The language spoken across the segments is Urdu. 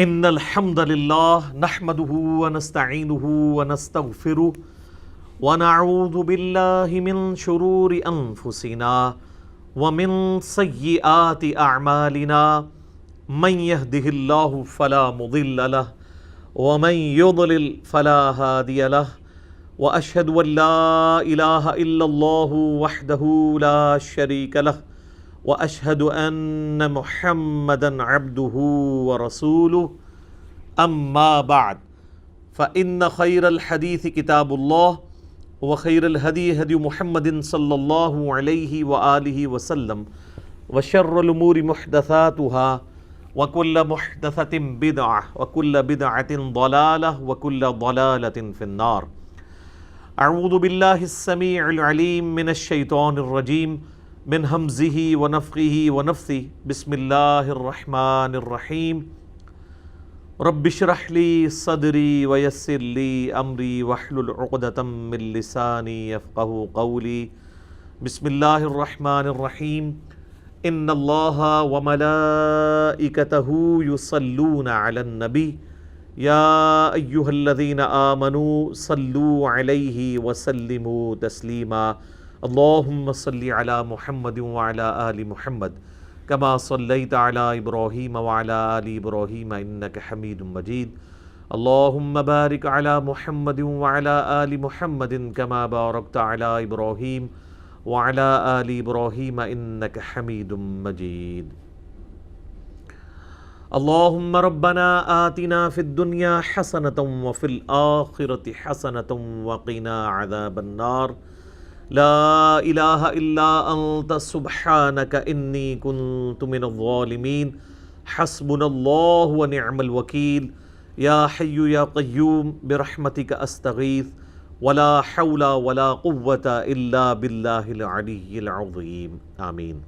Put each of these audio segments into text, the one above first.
ان الحمد للہ نحمده ونستعینه ونستغفره ونعوذ باللہ من شرور انفسنا ومن سیئات اعمالنا من يهده اللہ فلا مضل له ومن يضلل فلا هادی له واشهد ان لا الہ الا اللہ وحدہ لا شریک له واشهد ان محمدا عبده ورسوله اما بعد فان خير الحديث كتاب الله وخير الهدي هدي محمد صلى الله عليه واله وسلم وشر الامور محدثاتها وكل محدثة بدعة وكل بدعة ضلالة وكل ضلالة في النار. اعوذ بالله السميع العليم من الشيطان الرجيم من همزه ونفخه ونفثه. بسم الله الرحمن الرحيم. رب اشرح لي صدري ويسر لي امري واحلل عقدة من لساني يفقهوا قولي. بسم الله الرحمن الرحيم. ان الله وملائكته يصلون على النبي يا ايها الذين آمنوا صلوا عليه وسلموا تسليما. اللهم صل على محمد وعلى آل محمد كما صليت على إبراهيم وعلى آل إبراهيم إنك حميد مجيد. اللهم بارك على محمد وعلى آل محمد كما باركت على إبراهيم وعلى آل إبراهيم إنك حميد مجيد. اللهم ربنا آتنا في الدنيا حسنة وفي الآخرة حسنة وقنا عذاب النار. لا الہ الا انت سبحانک انی کنت من الظالمین. حسبنا اللہ ونعم الوکیل. یا حی یا قیوم برحمتک استغیث ولا حول ولا قوة الا باللہ العلی العظیم. آمین.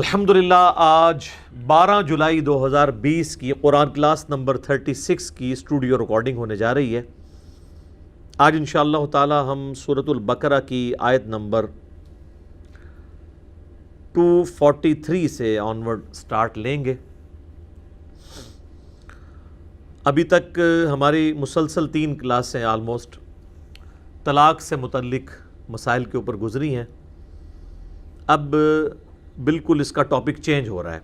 الحمدللہ آج 12 جولائی 2020 کی قرآن کلاس نمبر 36 کی اسٹوڈیو ریکارڈنگ ہونے جا رہی ہے. آج انشاءاللہ تعالی ہم سورۃ البقرہ کی آیت نمبر 243 سے آنورڈ سٹارٹ لیں گے. ابھی تک ہماری مسلسل 3 کلاسیں آلموسٹ طلاق سے متعلق مسائل کے اوپر گزری ہیں. اب بالکل اس کا ٹاپک چینج ہو رہا ہے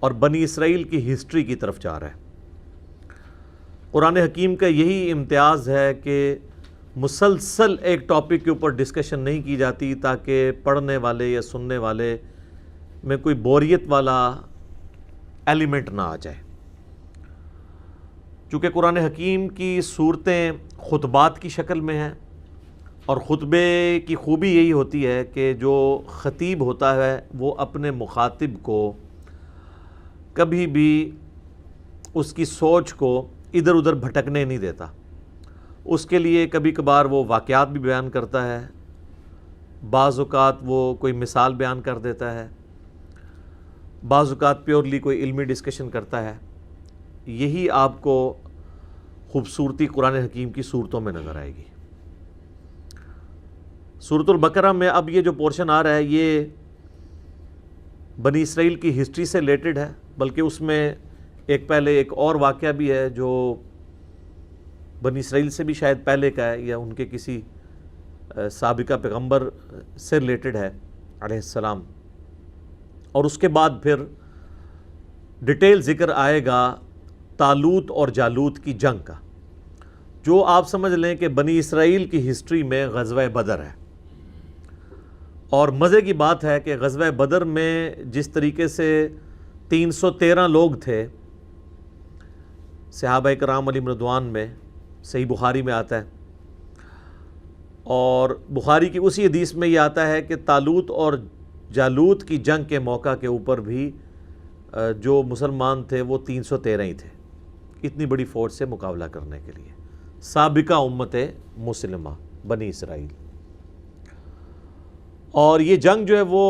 اور بنی اسرائیل کی ہسٹری کی طرف جا رہا ہے. قرآن حکیم کا یہی امتیاز ہے کہ مسلسل ایک ٹاپک کے اوپر ڈسکشن نہیں کی جاتی تاکہ پڑھنے والے یا سننے والے میں کوئی بوریت والا ایلیمنٹ نہ آ جائے. چونکہ قرآن حکیم کی صورتیں خطبات کی شکل میں ہیں اور خطبے کی خوبی یہی ہوتی ہے کہ جو خطیب ہوتا ہے وہ اپنے مخاطب کو کبھی بھی اس کی سوچ کو ادھر ادھر بھٹکنے نہیں دیتا. اس کے لیے کبھی کبھار وہ واقعات بھی بیان کرتا ہے، بعض اوقات وہ کوئی مثال بیان کر دیتا ہے، بعض اوقات پیورلی کوئی علمی ڈسکشن کرتا ہے. یہی آپ کو خوبصورتی قرآن حکیم کی صورتوں میں نظر آئے گی. سورۃ البقرہ میں اب یہ جو پورشن آ رہا ہے یہ بنی اسرائیل کی ہسٹری سے ریلیٹڈ ہے، بلکہ اس میں پہلے ایک اور واقعہ بھی ہے جو بنی اسرائیل سے بھی شاید پہلے کا ہے یا ان کے کسی سابقہ پیغمبر سے ریلیٹڈ ہے علیہ السلام. اور اس کے بعد پھر ڈیٹیل ذکر آئے گا طالوت اور جالوت کی جنگ کا، جو آپ سمجھ لیں کہ بنی اسرائیل کی ہسٹری میں غزوہ بدر ہے. اور مزے کی بات ہے کہ غزوہ بدر میں جس طریقے سے 313 لوگ تھے صحابہ کرام علیہم رضوان میں، صحیح بخاری میں آتا ہے، اور بخاری کی اسی حدیث میں یہ آتا ہے کہ طالوت اور جالوت کی جنگ کے موقع کے اوپر بھی جو مسلمان تھے وہ 313 ہی تھے اتنی بڑی فوج سے مقابلہ کرنے کے لیے. سابقہ امت مسلمہ بنی اسرائیل. اور یہ جنگ جو ہے وہ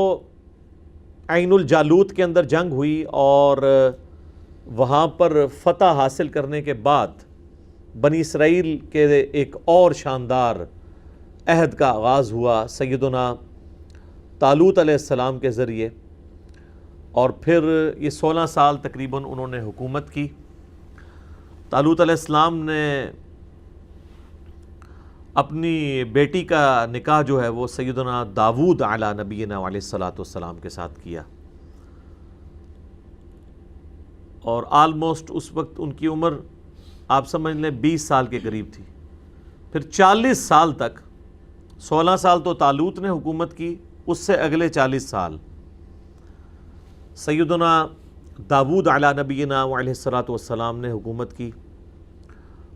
عین الجالوت کے اندر جنگ ہوئی اور وہاں پر فتح حاصل کرنے کے بعد بنی اسرائیل کے ایک اور شاندار عہد کا آغاز ہوا سیدنا طالوت علیہ السلام کے ذریعے. اور پھر یہ 16 سال تقریباً انہوں نے حکومت کی۔ طالوت علیہ السلام نے اپنی بیٹی کا نکاح جو ہے وہ سیدنا داود علی نبینا علیہ الصلاۃ والسلام کے ساتھ کیا، اور آلموسٹ اس وقت ان کی عمر آپ سمجھ لیں 20 سال کے قریب تھی۔ پھر 40 سال تک، 16 سال تو طالوت نے حکومت کی، اس سے اگلے 40 سال سیدنا داود علی نبینا علیہ الصلاۃ والسلام نے حکومت کی،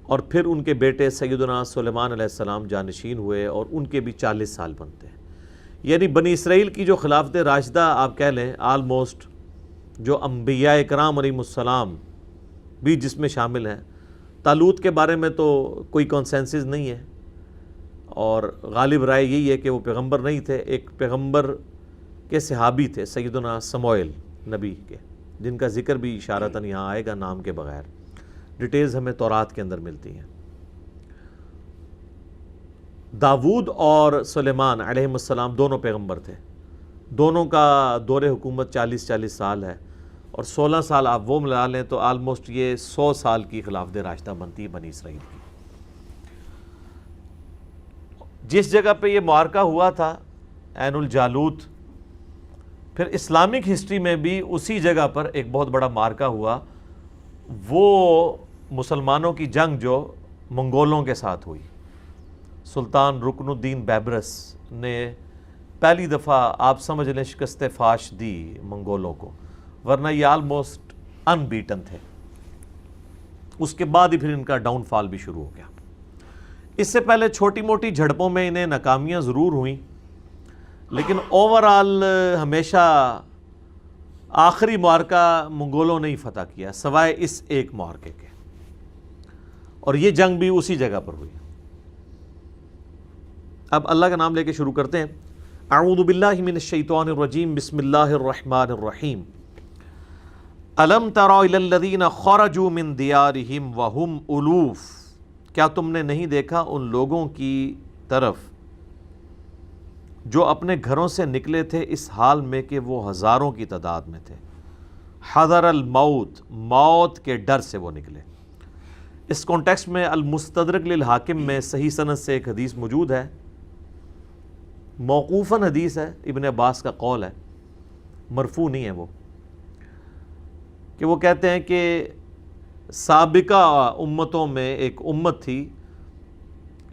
اور پھر ان کے بیٹے سیدنا سلیمان علیہ السلام جانشین ہوئے، اور ان کے بھی 40 سال بنتے ہیں۔ یعنی بنی اسرائیل کی جو خلافت راشدہ آپ کہہ لیں آلموسٹ، جو انبیاء کرام علیہ السلام بھی جس میں شامل ہیں۔ طالوت کے بارے میں تو کوئی کنسنسس نہیں ہے، اور غالب رائے یہی ہے کہ وہ پیغمبر نہیں تھے، ایک پیغمبر کے صحابی تھے سیدنا سموئیل نبی کے، جن کا ذکر بھی اشارتاً یہاں آئے گا نام کے بغیر، ڈیٹیلز ہمیں تورات کے اندر ملتی ہیں۔ داود اور سلیمان علیہ السلام دونوں پیغمبر تھے، دونوں کا دور حکومت 40 سال ہے، اور 16 سال آپ وہ ملا لیں تو آلموسٹ یہ 100 سال کی خلافت راشدہ بنتی ہے بنی اسرائیل کی۔ جس جگہ پہ یہ معرکہ ہوا تھا عین الجالوت، پھر اسلامک ہسٹری میں بھی اسی جگہ پر ایک بہت بڑا معرکہ ہوا، وہ مسلمانوں کی جنگ جو منگولوں کے ساتھ ہوئی۔ سلطان رکن الدین بیبرس نے پہلی دفعہ آپ سمجھ لیں شکست فاش دی منگولوں کو، ورنہ یہ آلموسٹ ان بیٹن تھے۔ اس کے بعد ہی پھر ان کا ڈاؤن فال بھی شروع ہو گیا۔ اس سے پہلے چھوٹی موٹی جھڑپوں میں انہیں ناکامیاں ضرور ہوئیں، لیکن اوورآل ہمیشہ آخری معرکہ منگولوں نے ہی فتح کیا سوائے اس ایک معرکے کے، اور یہ جنگ بھی اسی جگہ پر ہوئی۔ اب اللہ کا نام لے کے شروع کرتے ہیں۔ اعوذ باللہ من الشیطان الرجیم، بسم اللہ الرحمن الرحیم۔ الم تر الی الذین خرجوا من دیارہم وہم الوف، کیا تم نے نہیں دیکھا ان لوگوں کی طرف جو اپنے گھروں سے نکلے تھے اس حال میں کہ وہ ہزاروں کی تعداد میں تھے۔ حذر الموت، موت کے ڈر سے وہ نکلے۔ اس کانٹیکسٹ میں المستدرک للحاکم میں صحیح سند سے ایک حدیث موجود ہے، موقوفاً حدیث ہے، ابن عباس کا قول ہے، مرفوع نہیں ہے وہ، کہ وہ کہتے ہیں کہ سابقہ امتوں میں ایک امت تھی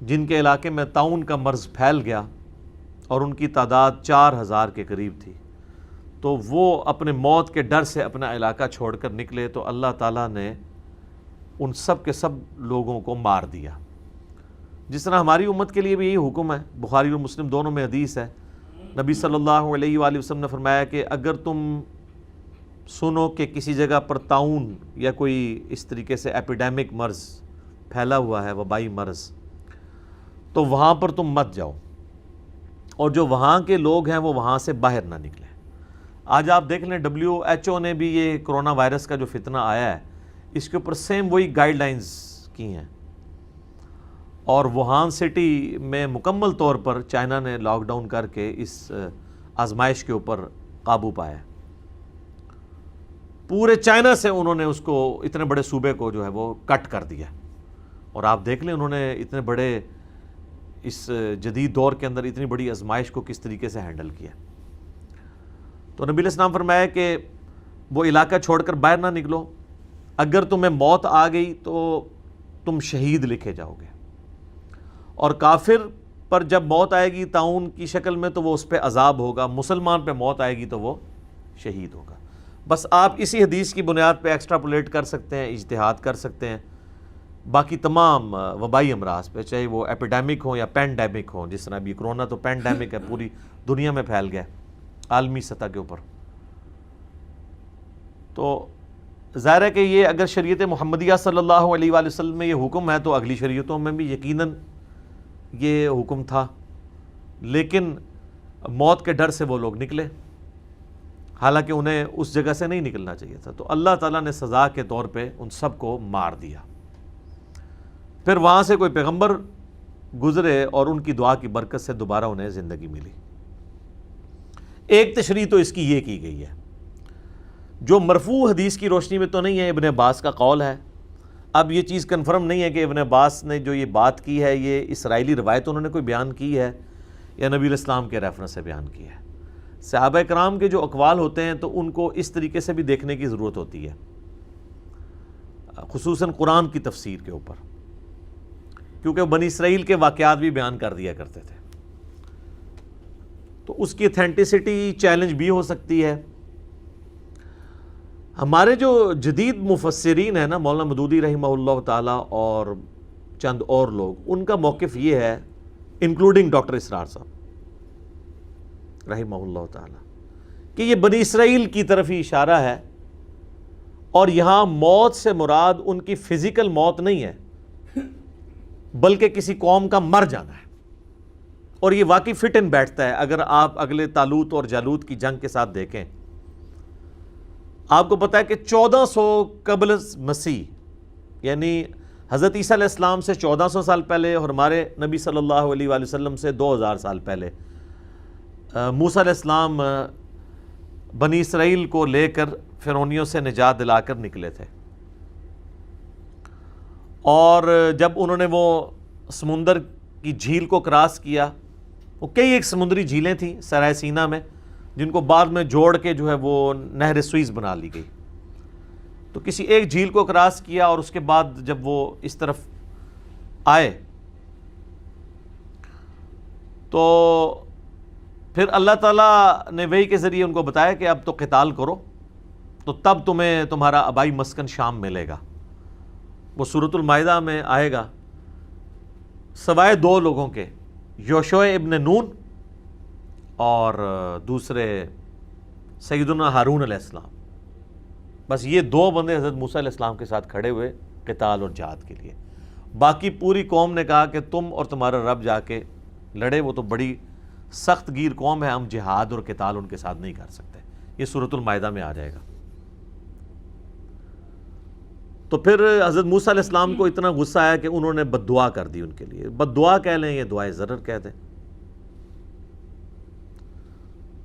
جن کے علاقے میں طاعون کا مرض پھیل گیا، اور ان کی تعداد 4000 کے قریب تھی، تو وہ اپنے موت کے ڈر سے اپنا علاقہ چھوڑ کر نکلے، تو اللہ تعالیٰ نے ان سب کے سب لوگوں کو مار دیا۔ جس طرح ہماری امت کے لیے بھی یہی حکم ہے، بخاری اور مسلم دونوں میں حدیث ہے، نبی صلی اللہ علیہ وآلہ وسلم نے فرمایا کہ اگر تم سنو کہ کسی جگہ پر طاعون یا کوئی اس طریقے سے ایپیڈیمک مرض پھیلا ہوا ہے، وبائی مرض، تو وہاں پر تم مت جاؤ، اور جو وہاں کے لوگ ہیں وہ وہاں سے باہر نہ نکلیں۔ آج آپ دیکھ لیں WHO نے بھی یہ کرونا وائرس کا جو فتنہ آیا ہے، اس کے اوپر سیم وہی گائیڈ لائنز کی ہیں، اور ووہان سٹی میں مکمل طور پر چائنا نے لاک ڈاؤن کر کے اس آزمائش کے اوپر قابو پایا۔ پورے چائنا سے انہوں نے اس کو، اتنے بڑے صوبے کو جو ہے وہ کٹ کر دیا، اور آپ دیکھ لیں انہوں نے اتنے بڑے اس جدید دور کے اندر اتنی بڑی آزمائش کو کس طریقے سے ہینڈل کیا۔ تو نبی علیہ السلام فرمایا کہ وہ علاقہ چھوڑ کر باہر نہ نکلو، اگر تمہیں موت آ گئی تو تم شہید لکھے جاؤ گے، اور کافر پر جب موت آئے گی طاعون کی شکل میں تو وہ اس پہ عذاب ہوگا، مسلمان پہ موت آئے گی تو وہ شہید ہوگا۔ بس آپ اسی حدیث کی بنیاد پہ ایکسٹراپولیٹ کر سکتے ہیں، اجتہاد کر سکتے ہیں باقی تمام وبائی امراض پہ، چاہے وہ ایپیڈیمک ہوں یا پینڈیمک ہوں، جس طرح ابھی کرونا تو پینڈیمک ہے، پوری دنیا میں پھیل گیا عالمی سطح کے اوپر۔ تو ظاہر ہے کہ یہ اگر شریعت محمدیہ صلی اللہ علیہ وآلہ وسلم میں یہ حکم ہے تو اگلی شریعتوں میں بھی یقیناً یہ حکم تھا، لیکن موت کے ڈر سے وہ لوگ نکلے، حالانکہ انہیں اس جگہ سے نہیں نکلنا چاہیے تھا، تو اللہ تعالیٰ نے سزا کے طور پہ ان سب کو مار دیا۔ پھر وہاں سے کوئی پیغمبر گزرے اور ان کی دعا کی برکت سے دوبارہ انہیں زندگی ملی۔ ایک تشریح تو اس کی یہ کی گئی ہے۔ جو مرفوع حدیث کی روشنی میں تو نہیں ہے، ابن عباس کا قول ہے۔ اب یہ چیز کنفرم نہیں ہے کہ ابن عباس نے جو یہ بات کی ہے یہ اسرائیلی روایت انہوں نے کوئی بیان کی ہے یا نبی علیہ السلام کے ریفرنس سے بیان کی ہے۔ صحابہ کرام کے جو اقوال ہوتے ہیں تو ان کو اس طریقے سے بھی دیکھنے کی ضرورت ہوتی ہے، خصوصاً قرآن کی تفسیر کے اوپر، کیونکہ بنی اسرائیل کے واقعات بھی بیان کر دیا کرتے تھے، تو اس کی اتھینٹسٹی چیلنج بھی ہو سکتی ہے۔ ہمارے جو جدید مفسرین ہیں نا، مولانا مودودی رحمہ اللہ تعالیٰ اور چند اور لوگ، ان کا موقف یہ ہے، انکلوڈنگ ڈاکٹر اسرار صاحب رحمہ اللہ تعالیٰ، کہ یہ بنی اسرائیل کی طرف ہی اشارہ ہے، اور یہاں موت سے مراد ان کی فزیکل موت نہیں ہے، بلکہ کسی قوم کا مر جانا ہے۔ اور یہ واقعی فٹ ان بیٹھتا ہے اگر آپ اگلے طالوت اور جالوت کی جنگ کے ساتھ دیکھیں۔ آپ کو پتا ہے کہ 1400 قبل مسیح، یعنی حضرت عیسیٰ علیہ السلام سے 1400 سال پہلے، اور ہمارے نبی صلی اللہ علیہ وآلہ وسلم سے 2000 سال پہلے، موسیٰ علیہ السلام بنی اسرائیل کو لے کر فرعونیوں سے نجات دلا کر نکلے تھے، اور جب انہوں نے وہ سمندر کی جھیل کو کراس کیا، وہ کئی ایک سمندری جھیلیں تھیں سرائے سینا میں، جن کو بعد میں جوڑ کے جو ہے وہ نہر سوئز بنا لی گئی۔ تو کسی ایک جھیل کو کراس کیا، اور اس کے بعد جب وہ اس طرف آئے تو پھر اللہ تعالیٰ نے وحی کے ذریعے ان کو بتایا کہ اب تو قتال کرو، تو تب تمہیں تمہارا آبائی مسکن شام ملے گا۔ وہ سورۃ المائدہ میں آئے گا، سوائے دو لوگوں کے، یوشع ابن نون اور دوسرے سیدنا ہارون علیہ السلام، بس یہ دو بندے حضرت موسیٰ علیہ السلام کے ساتھ کھڑے ہوئے قتال اور جہاد کے لیے۔ باقی پوری قوم نے کہا کہ تم اور تمہارا رب جا کے لڑے، وہ تو بڑی سخت گیر قوم ہے، ہم جہاد اور قتال ان کے ساتھ نہیں کر سکتے۔ یہ سورۃ المائدہ میں آ جائے گا۔ تو پھر حضرت موسیٰ علیہ السلام کو اتنا غصہ آیا کہ انہوں نے بد دعا کر دی ان کے لیے، بد دعا کہہ لیں، یہ دعائے ضرر کہہ دیں۔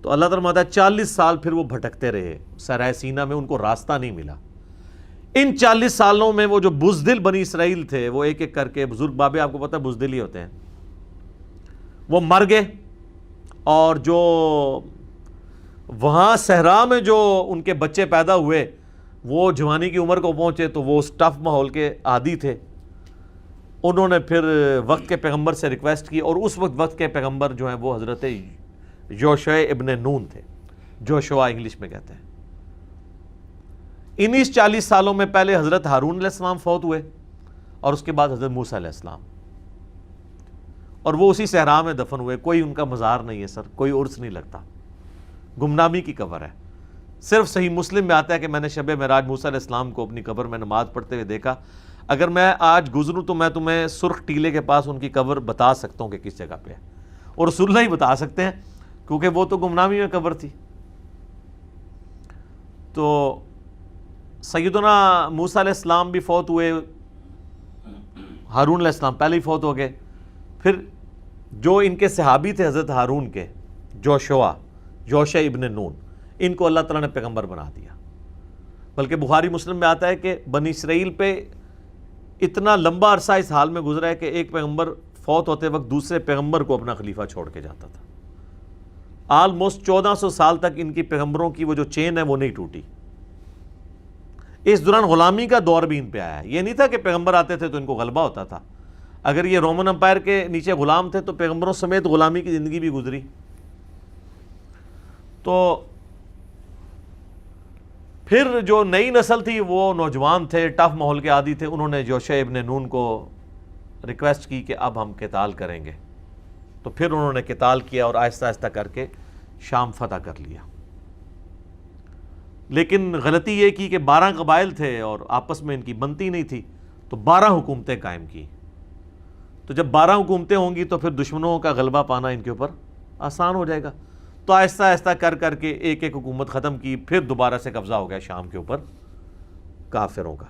تو اللہ تعالیٰ فرماتا ہے 40 سال پھر وہ بھٹکتے رہے سرائے سینا میں، ان کو راستہ نہیں ملا۔ ان 40 سالوں میں وہ جو بزدل بنی اسرائیل تھے، وہ ایک ایک کر کے، بزرگ بابے آپ کو پتہ ہے بزدل ہی ہوتے ہیں، وہ مر گئے، اور جو وہاں صحرا میں جو ان کے بچے پیدا ہوئے، وہ جوانی کی عمر کو پہنچے، تو وہ اس ٹف ماحول کے عادی تھے۔ انہوں نے پھر وقت کے پیغمبر سے ریکویسٹ کی، اور اس وقت کے پیغمبر جو ہیں وہ حضرت یوشع ابن نون تھے، جوشوا انگلش میں کہتے ہیں۔ انہی 40 سالوں میں پہلے حضرت ہارون علیہ السلام فوت ہوئے، اور اس کے بعد حضرت موسیٰ علیہ السلام، اور وہ اسی صحرا میں دفن ہوئے۔ کوئی ان کا مزار نہیں ہے سر، کوئی عرس نہیں لگتا، گمنامی کی قبر ہے۔ صرف صحیح مسلم میں آتا ہے کہ میں نے شب معراج موسیٰ علیہ السلام کو اپنی قبر میں نماز پڑھتے ہوئے دیکھا۔ اگر میں آج گزروں تو میں تمہیں سرخ ٹیلے کے پاس ان کی قبر بتا سکتا ہوں کہ کس جگہ پہ ہے، اور رسول اللہ ہی بتا سکتے ہیں، کیونکہ وہ تو گمنامی میں قبر تھی۔ تو سیدنا موسیٰ علیہ السلام بھی فوت ہوئے، ہارون علیہ السلام پہلے ہی فوت ہو گئے۔ پھر جو ان کے صحابی تھے حضرت ہارون کے، یوشع ابن نون، ان کو اللہ تعالیٰ نے پیغمبر بنا دیا۔ بلکہ بخاری مسلم میں آتا ہے کہ بنی اسرائیل پہ اتنا لمبا عرصہ اس حال میں گزرا ہے کہ ایک پیغمبر فوت ہوتے وقت دوسرے پیغمبر کو اپنا خلیفہ چھوڑ کے جاتا تھا۔ آلموسٹ 1400 سال تک ان کی پیغمبروں کی وہ جو چین ہے وہ نہیں ٹوٹی۔ اس دوران غلامی کا دور بھی ان پہ آیا ہے۔ یہ نہیں تھا کہ پیغمبر آتے تھے تو ان کو غلبہ ہوتا تھا۔ اگر یہ رومن امپائر کے نیچے غلام تھے تو پیغمبروں سمیت غلامی کی زندگی بھی گزری۔ تو پھر جو نئی نسل تھی وہ نوجوان تھے، ٹف ماحول کے عادی تھے، انہوں نے یوشع ابن نون کو ریکویسٹ کی کہ اب ہم قتال کریں گے۔ تو پھر انہوں نے قتال کیا اور آہستہ آہستہ کر کے شام فتح کر لیا۔ لیکن غلطی یہ کی کہ 12 قبائل تھے اور آپس میں ان کی بنتی نہیں تھی، تو 12 حکومتیں قائم کی۔ تو جب 12 حکومتیں ہوں گی تو پھر دشمنوں کا غلبہ پانا ان کے اوپر آسان ہو جائے گا۔ تو آہستہ آہستہ کر کے ایک ایک حکومت ختم کی، پھر دوبارہ سے قبضہ ہو گیا شام کے اوپر کافروں کا۔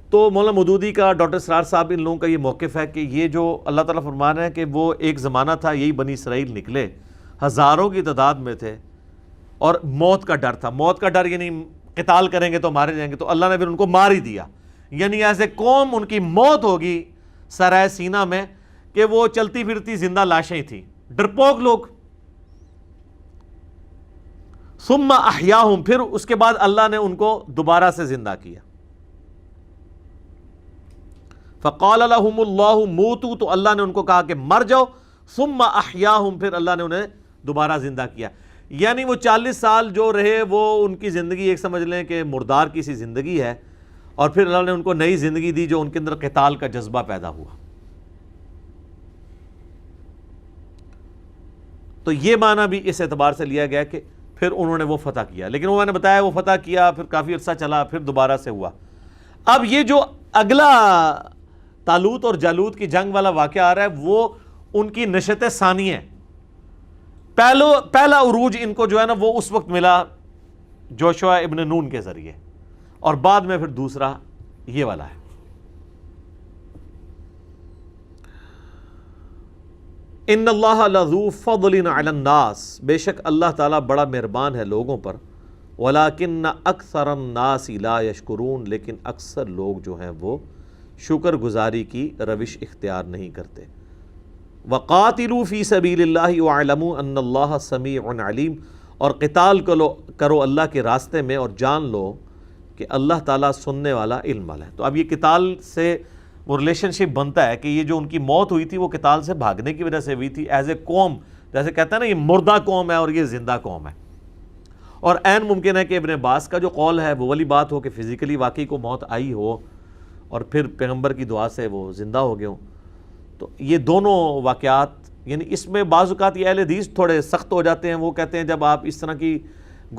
تو مولانا مودودی کا، ڈاکٹر اسرار صاحب، ان لوگوں کا یہ موقف ہے کہ یہ جو اللہ تعالیٰ فرما رہے ہیں کہ وہ ایک زمانہ تھا، یہی بنی اسرائیل نکلے، ہزاروں کی تعداد میں تھے، اور موت کا ڈر تھا. موت کا ڈر یعنی قتال کریں گے تو مارے جائیں گے, تو اللہ نے پھر ان کو مار ہی دیا. یعنی ایسے قوم ان کی موت ہوگی سرائے سینہ میں کہ وہ چلتی پھرتی زندہ لاشیں تھیں, ڈرپوک لوگ. ثم احیاہم, پھر اس کے بعد اللہ نے ان کو دوبارہ سے زندہ کیا. فقال لهم اللہ موتوا, تو اللہ نے ان کو کہا کہ مر جاؤ. ثم احیاہم, پھر اللہ نے انہیں دوبارہ زندہ کیا. یعنی وہ 40 سال جو رہے وہ ان کی زندگی ایک سمجھ لیں کہ مردار کی سی زندگی ہے, اور پھر اللہ نے ان کو نئی زندگی دی جو ان کے اندر قتال کا جذبہ پیدا ہوا. تو یہ معنی بھی اس اعتبار سے لیا گیا کہ پھر انہوں نے وہ فتح کیا. لیکن وہ میں نے بتایا وہ فتح کیا, پھر کافی عرصہ چلا, پھر دوبارہ سے ہوا. اب یہ جو اگلا طالوت اور جالوت کی جنگ والا واقعہ آ رہا ہے وہ ان کی نشت ثانی ہے. پہلا عروج ان کو جو ہے نا وہ اس وقت ملا جوشوا ابن نون کے ذریعے, اور بعد میں پھر دوسرا یہ والا ہے. ان اللہ لذو فضل علی الناس, بے شک اللہ تعالیٰ بڑا مہربان ہے لوگوں پر. ولکن اکثر الناس لا یشکرون, لیکن اکثر لوگ جو ہیں وہ شکر گزاری کی روش اختیار نہیں کرتے. وقاتلوا فی سبیل اللہ واعلموا ان اللہ سمیع علیم, اور قتال کرو اللہ کے راستے میں اور جان لو کہ اللہ تعالیٰ سننے والا علم والا ہے. تو اب یہ قتال سے وہ ریلیشن شپ بنتا ہے کہ یہ جو ان کی موت ہوئی تھی وہ قتال سے بھاگنے کی وجہ سے ہوئی تھی. ایز اے قوم, جیسے کہتے ہیں نا یہ مردہ قوم ہے اور یہ زندہ قوم ہے. اور عین ممکن ہے کہ ابن عباس کا جو قول ہے وہ والی بات ہو کہ فزیکلی واقعی کو موت آئی ہو اور پھر پیغمبر کی دعا سے وہ زندہ ہو گئے ہوں. تو یہ دونوں واقعات, یعنی اس میں بعض اوقات یہ اہل حدیث تھوڑے سخت ہو جاتے ہیں. وہ کہتے ہیں جب آپ اس طرح کی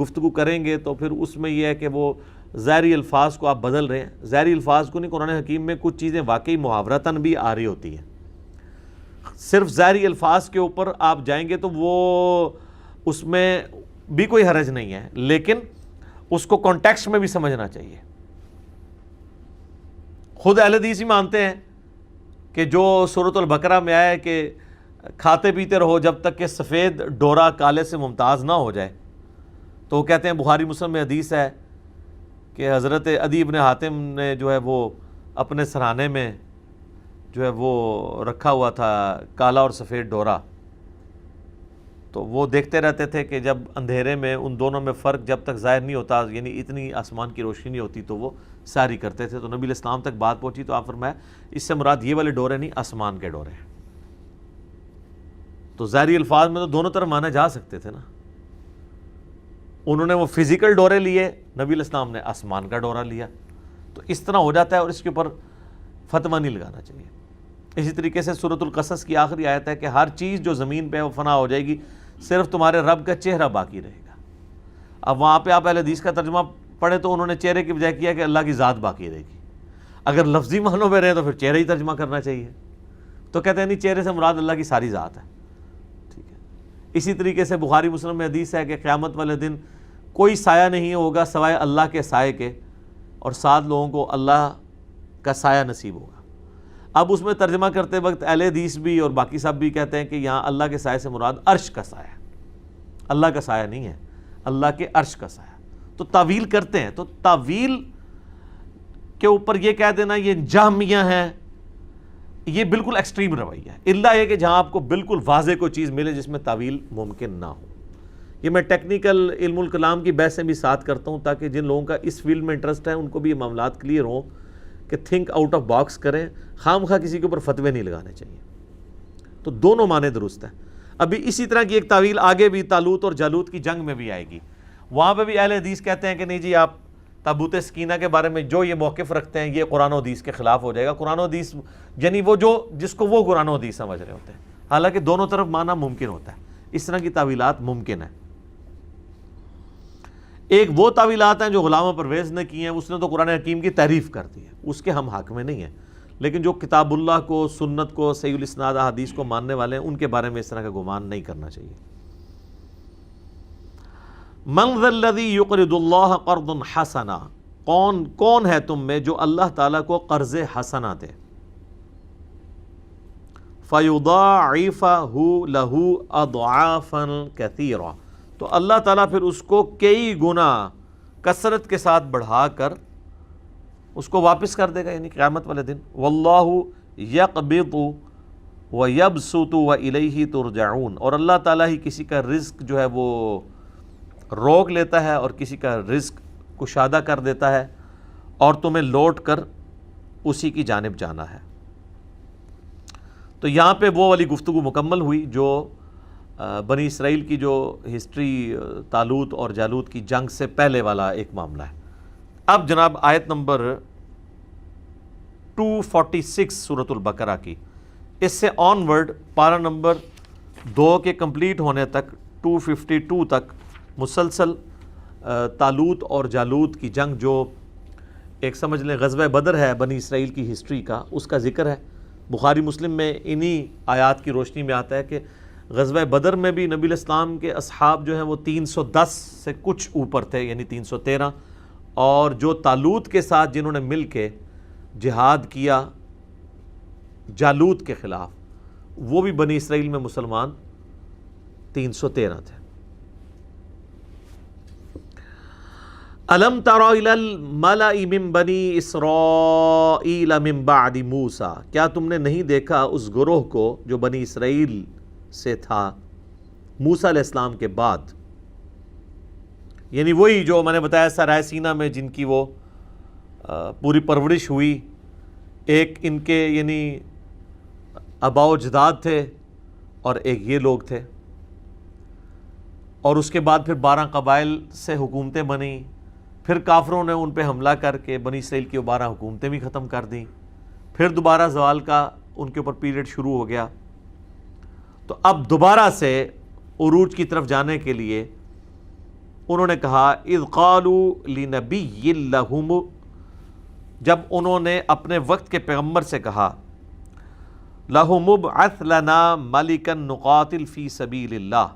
گفتگو کریں گے تو پھر اس میں یہ ہے کہ وہ ظاہری الفاظ کو آپ بدل رہے ہیں. ظاہری الفاظ کو نہیں, قرآن حکیم میں کچھ چیزیں واقعی محاورتاً بھی آ رہی ہوتی ہیں. صرف ظاہری الفاظ کے اوپر آپ جائیں گے تو وہ اس میں بھی کوئی حرج نہیں ہے, لیکن اس کو کانٹیکسٹ میں بھی سمجھنا چاہیے. خود اہل حدیث ہی مانتے ہیں کہ جو سورۃ البقرہ میں آیا ہے کہ کھاتے پیتے رہو جب تک کہ سفید ڈورا کالے سے ممتاز نہ ہو جائے, تو وہ کہتے ہیں بخاری مسلم میں حدیث ہے کہ حضرت عدی ابن حاتم نے جو ہے وہ اپنے سرہانے میں جو ہے وہ رکھا ہوا تھا کالا اور سفید ڈورا. تو وہ دیکھتے رہتے تھے کہ جب اندھیرے میں ان دونوں میں فرق جب تک ظاہر نہیں ہوتا, یعنی اتنی آسمان کی روشنی نہیں ہوتی, تو وہ ساری کرتے تھے. تو نبی علیہ السلام تک بات پہنچی تو آپ فرمایا اس سے مراد یہ والے ڈورے نہیں, آسمان کے ڈورے ہیں. تو ظاہری الفاظ میں تو دونوں طرف مانے جا سکتے تھے نا. انہوں نے وہ فزیکل ڈورے لیے, نبی علیہ السلام نے آسمان کا ڈورا لیا. تو اس طرح ہو جاتا ہے, اور اس کے اوپر فتویٰ نہیں لگانا چاہیے. اسی طریقے سے سورۃ القصص کی آخری آیت ہے کہ ہر چیز جو زمین پہ ہے وہ فنا ہو جائے گی, صرف تمہارے رب کا چہرہ باقی رہے گا. اب وہاں پہ آپ اہل حدیث کا ترجمہ پڑھے تو انہوں نے چہرے کی بجائے کیا کہ اللہ کی ذات باقی رہے گی. اگر لفظی معنوں میں رہے تو پھر چہرہ ہی ترجمہ کرنا چاہیے. تو کہتے ہیں نہیں, چہرے سے مراد اللہ کی ساری ذات ہے. ٹھیک ہے. اسی طریقے سے بخاری مسلم میں حدیث ہے کہ قیامت والے دن کوئی سایہ نہیں ہوگا سوائے اللہ کے سائے کے, اور 7 لوگوں کو اللہ کا سایہ نصیب ہوگا. اب اس میں ترجمہ کرتے وقت اہل حدیث بھی اور باقی سب بھی کہتے ہیں کہ یہاں اللہ کے سائے سے مراد عرش کا سایہ, اللہ کا سایہ نہیں ہے, اللہ کے عرش کا سایہ. تو تعویل کرتے ہیں. تو تعویل کے اوپر یہ کہہ دینا یہ جہمیہ ہیں, یہ بالکل ایکسٹریم رویہ ہے. اللہ یہ کہ جہاں آپ کو بالکل واضح کوئی چیز ملے جس میں تعویل ممکن نہ ہو. یہ میں ٹیکنیکل علم الکلام کی بحثیں بھی ساتھ کرتا ہوں تاکہ جن لوگوں کا اس فیلڈ میں انٹرسٹ ہے ان کو بھی یہ معاملات کلیئر ہوں کہ تھنک آؤٹ آف باکس کریں, خام خواہ کسی کے اوپر فتوے نہیں لگانے چاہیے. تو دونوں معنی درست ہیں. ابھی اسی طرح کی ایک تعویل آگے بھی تالوت اور جالوت کی جنگ میں بھی آئے گی. وہاں پہ بھی اہل حدیث کہتے ہیں کہ نہیں جی, آپ تابوت سکینہ کے بارے میں جو یہ موقف رکھتے ہیں یہ قرآن و حدیث کے خلاف ہو جائے گا. قرآن و حدیث یعنی وہ جو جس کو وہ قرآن و حدیث سمجھ رہے ہوتے ہیں, حالانکہ دونوں طرف معنی ممکن ہوتا ہے. اس طرح کی تعویلات ممکن ہیں. ایک وہ تعویلات ہیں جو غلام پرویز نے کی ہیں, اس نے تو قرآن حکیم کی تعریف کر دی ہے, اس کے ہم حق میں نہیں ہیں. لیکن جو کتاب اللہ کو, سنت کو, صحیح الاسناد حدیث کو ماننے والے ہیں ان کے بارے میں اس طرح کا گمان نہیں کرنا چاہیے. من ذا الذی یقرض اللہ قرضا حسنا, کون ہے تم میں جو اللہ تعالیٰ کو قرض حسنا دے. فیضاعفہ لہ اضعافا کثیرا, تو تو اللہ تعالیٰ پھر اس کو کئی گنا کثرت کے ساتھ بڑھا کر اس کو واپس کر دے گا، یعنی قیامت والے دن۔ واللہ یقبض ویبسط والیہ ترجعون، اور اللہ تعالیٰ ہی کسی کا رزق جو ہے وہ روک لیتا ہے اور کسی کا رزق کشادہ کر دیتا ہے، اور تمہیں لوٹ کر اسی کی جانب جانا ہے۔ تو یہاں پہ وہ والی گفتگو مکمل ہوئی جو بنی اسرائیل کی جو ہسٹری طالوت اور جالوت کی جنگ سے پہلے والا ایک معاملہ ہے۔ اب جناب آیت نمبر 246 سورۃ البقرہ کی، اس سے آن ورڈ پارہ نمبر 2 کے کمپلیٹ ہونے تک 252 تک مسلسل طالوت اور جالوت کی جنگ، جو ایک سمجھ لیں غزوہ بدر ہے بنی اسرائیل کی ہسٹری کا، اس کا ذکر ہے۔ بخاری مسلم میں انہی آیات کی روشنی میں آتا ہے کہ غزوہ بدر میں بھی نبی الاسلام کے اصحاب جو ہیں وہ 310 سے کچھ اوپر تھے، یعنی 313، اور جو طالوت کے ساتھ جنہوں نے مل کے جہاد کیا جالوت کے خلاف، وہ بھی بنی اسرائیل میں مسلمان 313 تھے۔ الم تر الی الملأ من بنی اسرائیل من بعد موسیٰ، کیا تم نے نہیں دیکھا اس گروہ کو جو بنی اسرائیل سے تھا موسیٰ علیہ السلام کے بعد، یعنی وہی جو میں نے بتایا سرائے سینا میں جن کی وہ پوری پرورش ہوئی، ایک ان کے یعنی آباء و اجداد تھے اور ایک یہ لوگ تھے، اور اس کے بعد پھر 12 قبائل سے حکومتیں بنیں، پھر کافروں نے ان پہ حملہ کر کے بنی اسرائیل کی 12 حکومتیں بھی ختم کر دیں، پھر دوبارہ زوال کا ان کے اوپر پیریڈ شروع ہو گیا۔ تو اب دوبارہ سے عروج کی طرف جانے کے لیے انہوں نے کہا اذ قالوا لنبی لہم، جب انہوں نے اپنے وقت کے پیغمبر سے کہا لہم ابعث لنا ملکا نقاتل فی سبیل اللہ،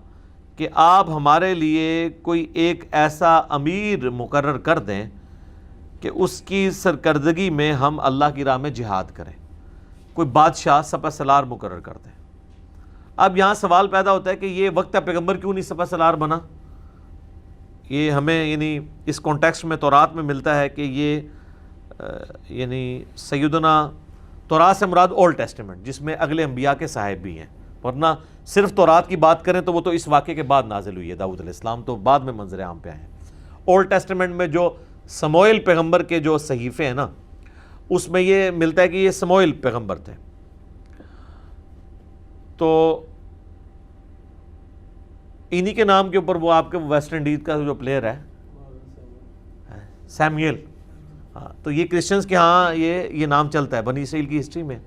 کہ آپ ہمارے لیے کوئی ایک ایسا امیر مقرر کر دیں کہ اس کی سرکردگی میں ہم اللہ کی راہ میں جہاد کریں، کوئی بادشاہ سپہ سالار مقرر کر دیں۔ اب یہاں سوال پیدا ہوتا ہے کہ یہ وقت پیغمبر کیوں نہیں سپہ سالار بنا؟ یہ ہمیں یعنی اس کانٹیکسٹ میں تورات میں ملتا ہے کہ یہ یعنی سیدنا تورات سے مراد اولڈ ٹیسٹمنٹ، جس میں اگلے انبیاء کے صاحب بھی ہیں، ورنہ صرف تورات کی بات کریں تو وہ تو اس واقعے کے بعد نازل ہوئی ہے، داؤد علیہ السلام تو بعد میں منظر عام پہ آئے ہیں۔ اولڈ ٹیسٹمنٹ میں جو سموئیل پیغمبر کے جو صحیفے ہیں نا، اس میں یہ ملتا ہے کہ یہ سموئیل پیغمبر تھے۔ تو انہی کے نام کے اوپر وہ آپ کے ویسٹ انڈیز کا جو پلیئر ہے سیمیل، ہاں، تو یہ کرسچنز کے ہاں یہ نام چلتا ہے بنی اسرائیل کی ہسٹری میں،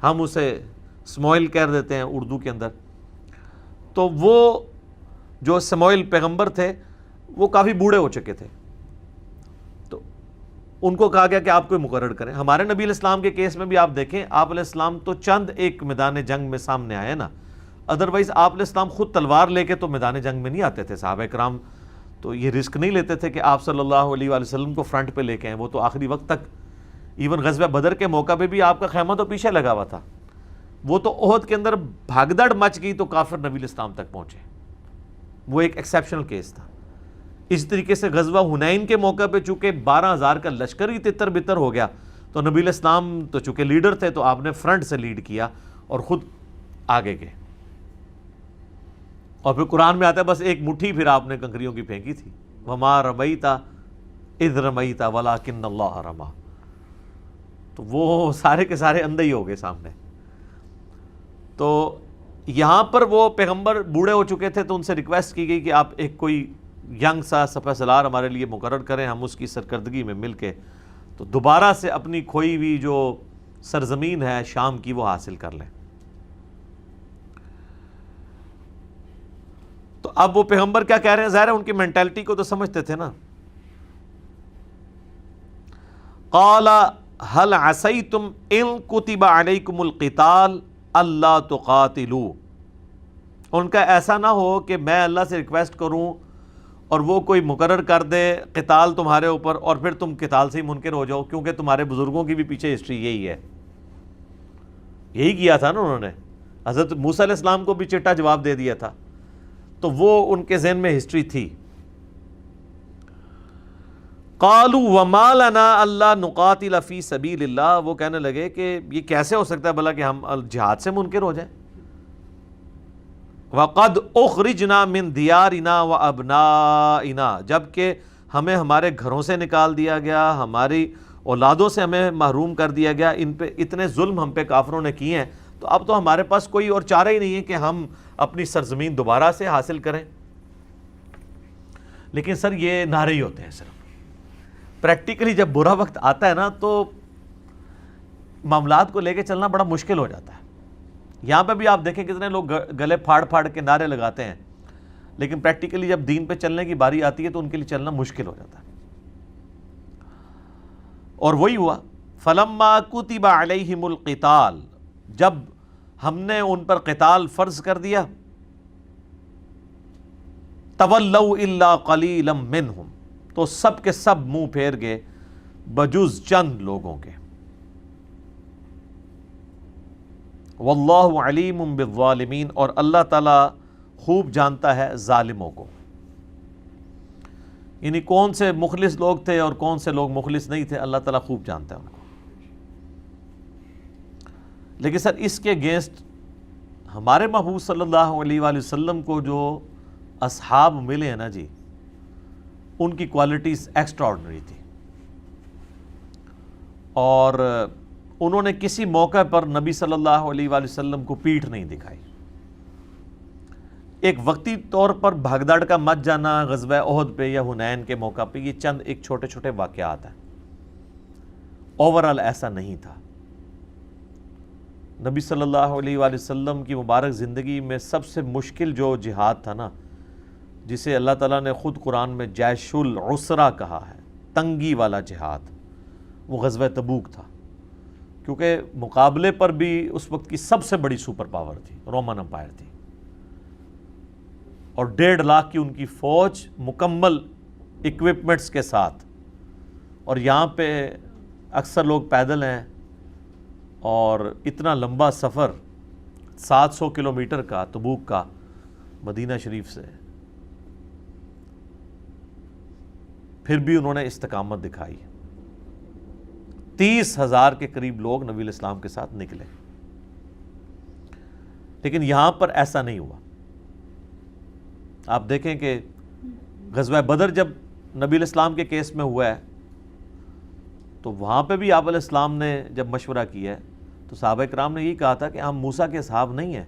ہم اسے سموئیل کہہ دیتے ہیں اردو کے اندر۔ تو وہ جو سموئیل پیغمبر تھے وہ کافی بوڑھے ہو چکے تھے، تو ان کو کہا گیا کہ آپ کوئی مقرر کریں۔ ہمارے نبی علیہ السلام کے کیس میں بھی آپ دیکھیں، آپ علیہ السلام تو چند ایک میدان جنگ میں سامنے آئے نا، ادروائز آپ علیہ السلام خود تلوار لے کے تو میدان جنگ میں نہیں آتے تھے۔ صحابہ کرام تو یہ رسک نہیں لیتے تھے کہ آپ صلی اللہ علیہ وآلہ وسلم کو فرنٹ پہ لے کے آئیں، وہ تو آخری وقت تک، ایون غزوہ بدر کے موقع پہ بھی آپ کا خیمہ تو پیچھے لگا ہوا تھا، وہ تو احد کے اندر بھگدڑ مچ گئی تو کافر نبی علیہ السلام تک پہنچے، وہ ایک ایکسیپشنل کیس تھا۔ اس طریقے سے غزوہ حنین کے موقع پہ چونکہ 12,000 کا لشکر ہی تتر بتر ہو گیا، تو نبی علیہ السلام تو چونکہ لیڈر تھے تو آپ نے فرنٹ سے لیڈ کیا اور خود آگے گئے، اور پھر قرآن میں آتا ہے بس ایک مٹھی پھر آپ نے کنکریوں کی پھینکی تھی، وَمَا رَمَيْتَ اِذْ رَمَيْتَ وَلَكِنَّ اللَّهَ رَمَى، تو وہ سارے کے سارے اندھے ہی ہو گئے سامنے۔ تو یہاں پر وہ پیغمبر بوڑھے ہو چکے تھے تو ان سے ریکویسٹ کی گئی کہ آپ ایک کوئی ینگ سا سپہ سالار ہمارے لیے مقرر کریں، ہم اس کی سرکردگی میں مل کے تو دوبارہ سے اپنی کھوئی ہوئی جو سرزمین ہے شام کی وہ حاصل کر لیں۔ تو اب وہ پیغمبر کیا کہہ رہے ہیں؟ ظاہر ہے ان کی مینٹلٹی کو تو سمجھتے تھے نا۔ قال هل عصیتم ان کتب علیکم القتال اللہ تقاتلوا، ان کا ایسا نہ ہو کہ میں اللہ سے ریکویسٹ کروں اور وہ کوئی مقرر کر دے قتال تمہارے اوپر اور پھر تم قتال سے ہی منکر ہو جاؤ، کیونکہ تمہارے بزرگوں کی بھی پیچھے ہسٹری یہی ہے، یہی کیا تھا نا انہوں نے، حضرت موسیٰ علیہ السلام کو بھی چٹا جواب دے دیا تھا۔ تو وہ ان کے ذہن میں ہسٹری تھی. قالوا وما لنا الا نقاتل فی سبیل اللہ، وہ کہنے لگے کہ یہ کیسے ہو سکتا ہے بھلا کہ ہم جہاد سے منکر ہو جائیں. وقد اخرجنا من دیارنا وابنائنا، جبکہ ہمیں ہمارے گھروں سے نکال دیا گیا، ہماری اولادوں سے ہمیں محروم کر دیا گیا، ان پہ اتنے ظلم ہم پہ کافروں نے کیے ہیں، تو اب تو ہمارے پاس کوئی اور چارہ ہی نہیں ہے کہ ہم اپنی سرزمین دوبارہ سے حاصل کریں. لیکن سر یہ نعرے ہی ہوتے ہیں، صرف پریکٹیکلی جب برا وقت آتا ہے نا تو معاملات کو لے کے چلنا بڑا مشکل ہو جاتا ہے. یہاں پہ بھی آپ دیکھیں کتنے لوگ گلے پھاڑ پھاڑ کے نعرے لگاتے ہیں، لیکن پریکٹیکلی جب دین پہ چلنے کی باری آتی ہے تو ان کے لیے چلنا مشکل ہو جاتا ہے. اور وہی ہوا، فلما کتب علیہم القتال، جب ہم نے ان پر قتال فرض کر دیا، تولوا الا قلیلا منہم، تو سب کے سب منہ پھیر گئے بجز چند لوگوں کے. واللہ علیم بالظالمین، اور اللہ تعالیٰ خوب جانتا ہے ظالموں کو. یعنی کون سے مخلص لوگ تھے اور کون سے لوگ مخلص نہیں تھے، اللہ تعالیٰ خوب جانتا ہے ان کو. لیکن سر اس کے اگینسٹ ہمارے محبوب صلی اللہ علیہ وآلہ وسلم کو جو اصحاب ملے ہیں نا جی، ان کی کوالٹیز ایکسٹرا آرڈنری تھی، اور انہوں نے کسی موقع پر نبی صلی اللہ علیہ وآلہ وسلم کو پیٹھ نہیں دکھائی. ایک وقتی طور پر بھگدڑ کا مچ جانا غزوہ احد پہ یا حنین کے موقع پہ، یہ چند ایک چھوٹے چھوٹے واقعات ہیں، اوورال ایسا نہیں تھا. نبی صلی اللہ علیہ وآلہ وسلم کی مبارک زندگی میں سب سے مشکل جو جہاد تھا نا، جسے اللہ تعالیٰ نے خود قرآن میں جیش العسرہ کہا ہے، تنگی والا جہاد، وہ غزوہ تبوک تھا. کیونکہ مقابلے پر بھی اس وقت کی سب سے بڑی سپر پاور تھی، رومن امپائر تھی، اور 1.5 لاکھ کی ان کی فوج مکمل اکوپمنٹس کے ساتھ. اور یہاں پہ اکثر لوگ پیدل ہیں، اور اتنا لمبا سفر 700 کلومیٹر کا تبوک کا مدینہ شریف سے، پھر بھی انہوں نے استقامت دکھائی. 30,000 کے قریب لوگ نبی علیہ السلام کے ساتھ نکلے. لیکن یہاں پر ایسا نہیں ہوا. آپ دیکھیں کہ غزوہ بدر جب نبی علیہ السلام کے کیس میں ہوا ہے، تو وہاں پہ بھی آپ علیہ السلام نے جب مشورہ کیا ہے تو صحابہ کرام نے یہی کہا تھا کہ ہم موسیٰ کے اصحاب نہیں ہیں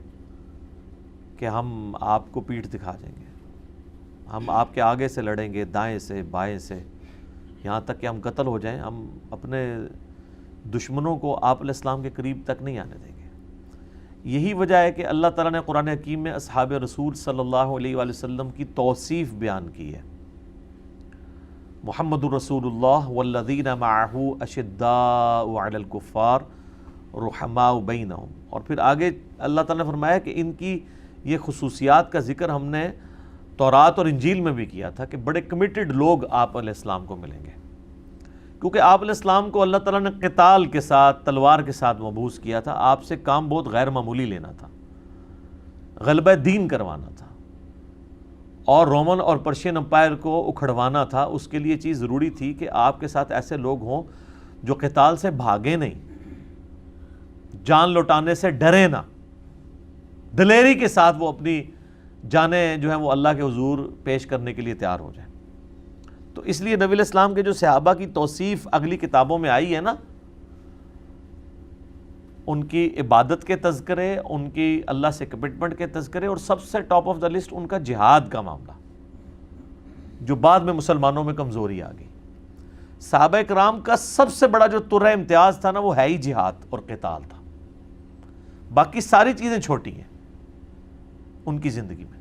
کہ ہم آپ کو پیٹھ دکھا دیں گے، ہم آپ کے آگے سے لڑیں گے، دائیں سے بائیں سے، یہاں تک کہ ہم قتل ہو جائیں، ہم اپنے دشمنوں کو آپ علیہ السلام کے قریب تک نہیں آنے دیں گے. یہی وجہ ہے کہ اللہ تعالیٰ نے قرآن حکیم میں اصحاب رسول صلی اللہ علیہ وآلہ وسلم کی توصیف بیان کی ہے. محمد الرسول اللہ والذین معہ اشداء علی الکفار رحماء بینہم، اور پھر آگے اللہ تعالیٰ نے فرمایا کہ ان کی یہ خصوصیات کا ذکر ہم نے تورات اور انجیل میں بھی کیا تھا کہ بڑے کمیٹڈ لوگ آپ علیہ السلام کو ملیں گے. کیونکہ آپ علیہ السلام کو اللہ تعالیٰ نے قتال کے ساتھ، تلوار کے ساتھ مبعوث کیا تھا. آپ سے کام بہت غیر معمولی لینا تھا، غلبہ دین کروانا تھا، اور رومن اور پرشین امپائر کو اکھڑوانا تھا. اس کے لیے چیز ضروری تھی کہ آپ کے ساتھ ایسے لوگ ہوں جو قتال سے بھاگے نہیں، جان لوٹانے سے ڈرے نہ، دلیری کے ساتھ وہ اپنی جانیں جو ہیں وہ اللہ کے حضور پیش کرنے کے لیے تیار ہو جائیں. تو اس لیے نبی علیہ السلام کے جو صحابہ کی توصیف اگلی کتابوں میں آئی ہے نا، ان کی عبادت کے تذکرے، ان کی اللہ سے کمٹمنٹ کے تذکرے، اور سب سے ٹاپ آف دا لسٹ ان کا جہاد کا معاملہ، جو بعد میں مسلمانوں میں کمزوری آ گئی. صحابہ کرام کا سب سے بڑا جو ترہ امتیاز تھا نا، وہ ہے ہی جہاد اور قتال تھا. باقی ساری چیزیں چھوٹی ہیں ان کی زندگی میں.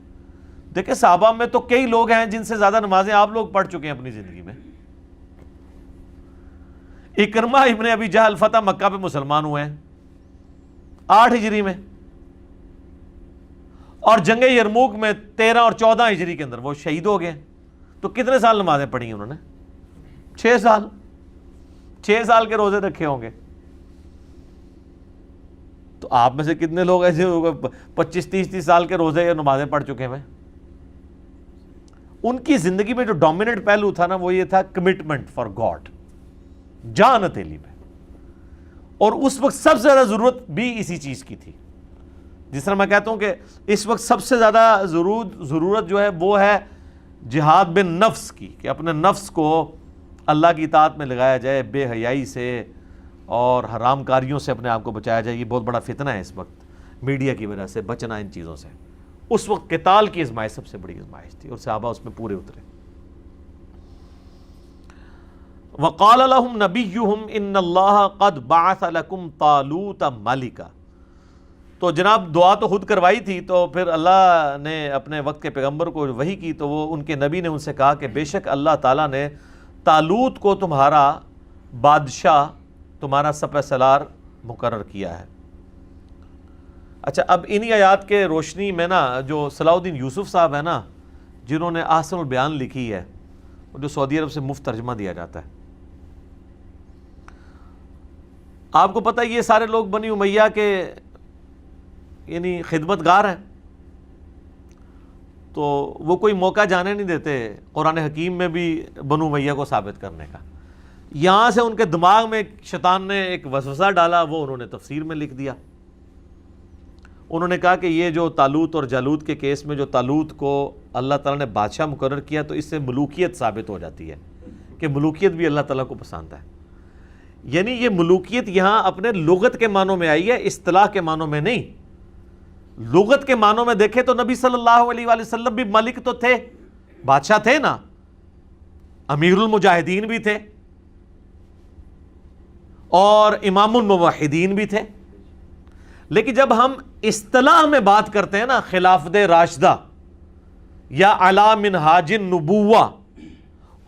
دیکھیں صحابہ میں تو کئی لوگ ہیں جن سے زیادہ نمازیں آپ لوگ پڑھ چکے ہیں اپنی زندگی میں. اکرمہ ابن ابی جہل فتح مکہ پہ مسلمان ہوئے ہیں 8 ہجری میں، اور جنگ یرموک میں 13 اور 14 ہجری کے اندر وہ شہید ہو گئے. تو کتنے سال نمازیں پڑھی ہیں انہوں نے؟ 6 سال. 6 سال کے روزے رکھے ہوں گے. تو آپ میں سے کتنے لوگ ایسے 25-30 سال کے روزے یا نمازیں پڑھ چکے ہیں؟ ان کی زندگی میں جو ڈومیننٹ پہلو تھا نا وہ یہ تھا کمٹمنٹ فار گاڈ، جان ہتھیلی میں، اور اس وقت سب سے زیادہ ضرورت بھی اسی چیز کی تھی. جس طرح میں کہتا ہوں کہ اس وقت سب سے زیادہ ضرورت جو ہے وہ ہے جہاد بن نفس کی، کہ اپنے نفس کو اللہ کی اطاعت میں لگایا جائے، بے حیائی سے اور حرام کاریوں سے اپنے آپ کو بچایا جائے. یہ بہت بڑا فتنہ ہے اس وقت میڈیا کی وجہ سے، بچنا ان چیزوں سے. اس وقت قتال کی ازمائش سب سے بڑی ازمائش تھی اور صحابہ اس میں پورے اترے. وقال لهم نبیہم ان اللہ قد بعث لکم طالوت ملکا. تو جناب دعا تو خود کروائی تھی، تو پھر اللہ نے اپنے وقت کے پیغمبر کو وحی کی، تو وہ ان کے نبی نے ان سے کہا کہ بے شک اللہ تعالیٰ نے طالوت کو تمہارا بادشاہ، تمہارا سپہ سالار مقرر کیا ہے. اچھا، اب انہی آیات کے روشنی میں نا جو صلاح الدین یوسف صاحب ہیں نا، جنہوں نے احسن البیان لکھی ہے، جو سعودی عرب سے مفت ترجمہ دیا جاتا ہے، آپ کو پتہ ہے یہ سارے لوگ بنی امیہ کے یعنی خدمت گار ہیں. تو وہ کوئی موقع جانے نہیں دیتے قرآن حکیم میں بھی بنو امیہ کو ثابت کرنے کا. یہاں سے ان کے دماغ میں شیطان نے ایک وسوسہ ڈالا، وہ انہوں نے تفسیر میں لکھ دیا. انہوں نے کہا کہ یہ جو طالوت اور جالوت کے کیس میں جو طالوت کو اللہ تعالیٰ نے بادشاہ مقرر کیا، تو اس سے ملوکیت ثابت ہو جاتی ہے کہ ملوکیت بھی اللہ تعالیٰ کو پسند ہے. یعنی یہ ملوکیت یہاں اپنے لغت کے معنوں میں آئی ہے، اصطلاح کے معنوں میں نہیں. لغت کے معنوں میں دیکھیں تو نبی صلی اللہ علیہ وآلہ وسلم بھی ملک تو تھے، بادشاہ تھے نا، امیر المجاہدین بھی تھے اور امام الموحدین بھی تھے. لیکن جب ہم اصطلاح میں بات کرتے ہیں نا، خلافت راشدہ یا علی منہاج النبوہ،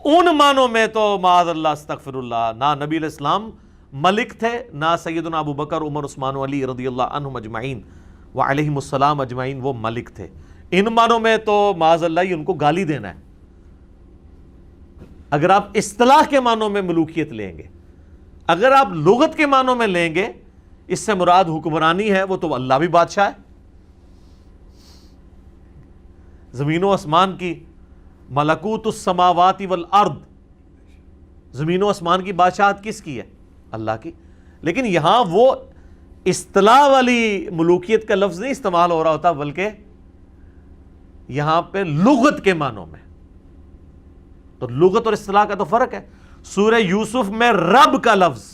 ان معنوں میں تو معاذ اللہ استغفر اللہ، نہ نبی علیہ السلام ملک تھے، نہ سیدنا ابو بکر عمر عثمان و علی رضی اللہ عنہم اجمعین وعلیہم السلام اجمعین وہ ملک تھے. ان معنوں میں تو معاذ اللہ ہی ان کو گالی دینا ہے. اگر آپ اصطلاح کے معنوں میں ملوکیت لیں گے، اگر آپ لغت کے معنوں میں لیں گے، اس سے مراد حکمرانی ہے، وہ تو اللہ بھی بادشاہ ہے. زمین و آسمان کی ملکوت السماوات والارض، زمین و آسمان کی بادشاہت کس کی ہے؟ اللہ کی. لیکن یہاں وہ اصطلاح والی ملوکیت کا لفظ نہیں استعمال ہو رہا ہوتا، بلکہ یہاں پہ لغت کے معنوں میں. تو لغت اور اصطلاح کا تو فرق ہے. سورہ یوسف میں رب کا لفظ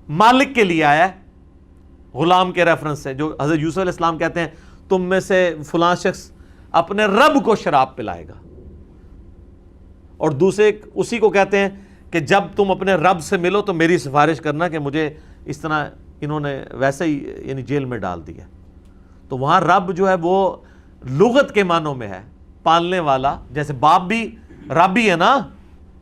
مالک کے لیے آیا ہے، غلام کے ریفرنس سے، جو حضرت یوسف علیہ السلام کہتے ہیں تم میں سے فلاں شخص اپنے رب کو شراب پلائے گا، اور دوسرے اسی کو کہتے ہیں کہ جب تم اپنے رب سے ملو تو میری سفارش کرنا کہ مجھے اس طرح انہوں نے ویسے ہی یعنی جیل میں ڈال دیا. تو وہاں رب جو ہے وہ لغت کے معنوں میں ہے، پالنے والا. جیسے باپ بھی رب ہی ہے نا،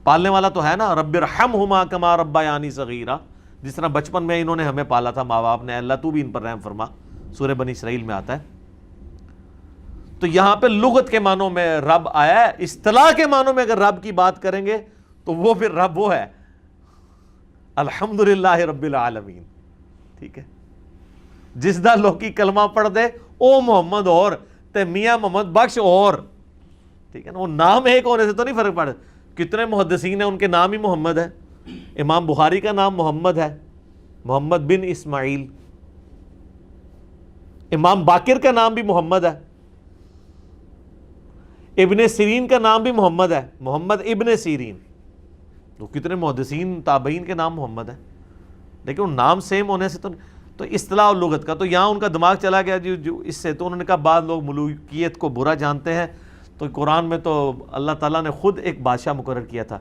پالنے والا تو ہے نا. رب ارحمہما کما ربیانی صغیرا، جس طرح بچپن میں انہوں نے ہمیں پالا تھا ماں باپ نے، اللہ تو بھی ان پر رحم فرما، سورہ بنی اسرائیل میں آتا ہے. تو یہاں پہ لغت کے معنوں میں رب آیا ہے. اصطلاح کے معنوں میں اگر رب کی بات کریں گے تو وہ پھر رب وہ ہے الحمدللہ رب العالمین. ٹھیک ہے، جس دا لوکی کلمہ پڑھ دے او محمد اور تے میاں محمد بخش اور. ٹھیک ہے نا، وہ نام ایک ہونے سے تو نہیں فرق پڑا. کتنے محدثین ہیں ان کے نام ہی محمد ہے. امام بخاری کا نام محمد ہے، محمد بن اسماعیل. امام باقر کا نام بھی محمد ہے. ابن سیرین کا نام بھی محمد ہے، محمد ابن سیرین. تو کتنے محدثین تابعین کے نام محمد ہیں، لیکن ان نام سیم ہونے سے تو اصطلاح اور لغت کا تو یہاں ان کا دماغ چلا گیا جو اس سے. تو انہوں نے کہا بعض لوگ ملوکیت کو برا جانتے ہیں، تو قرآن میں تو اللہ تعالیٰ نے خود ایک بادشاہ مقرر کیا تھا.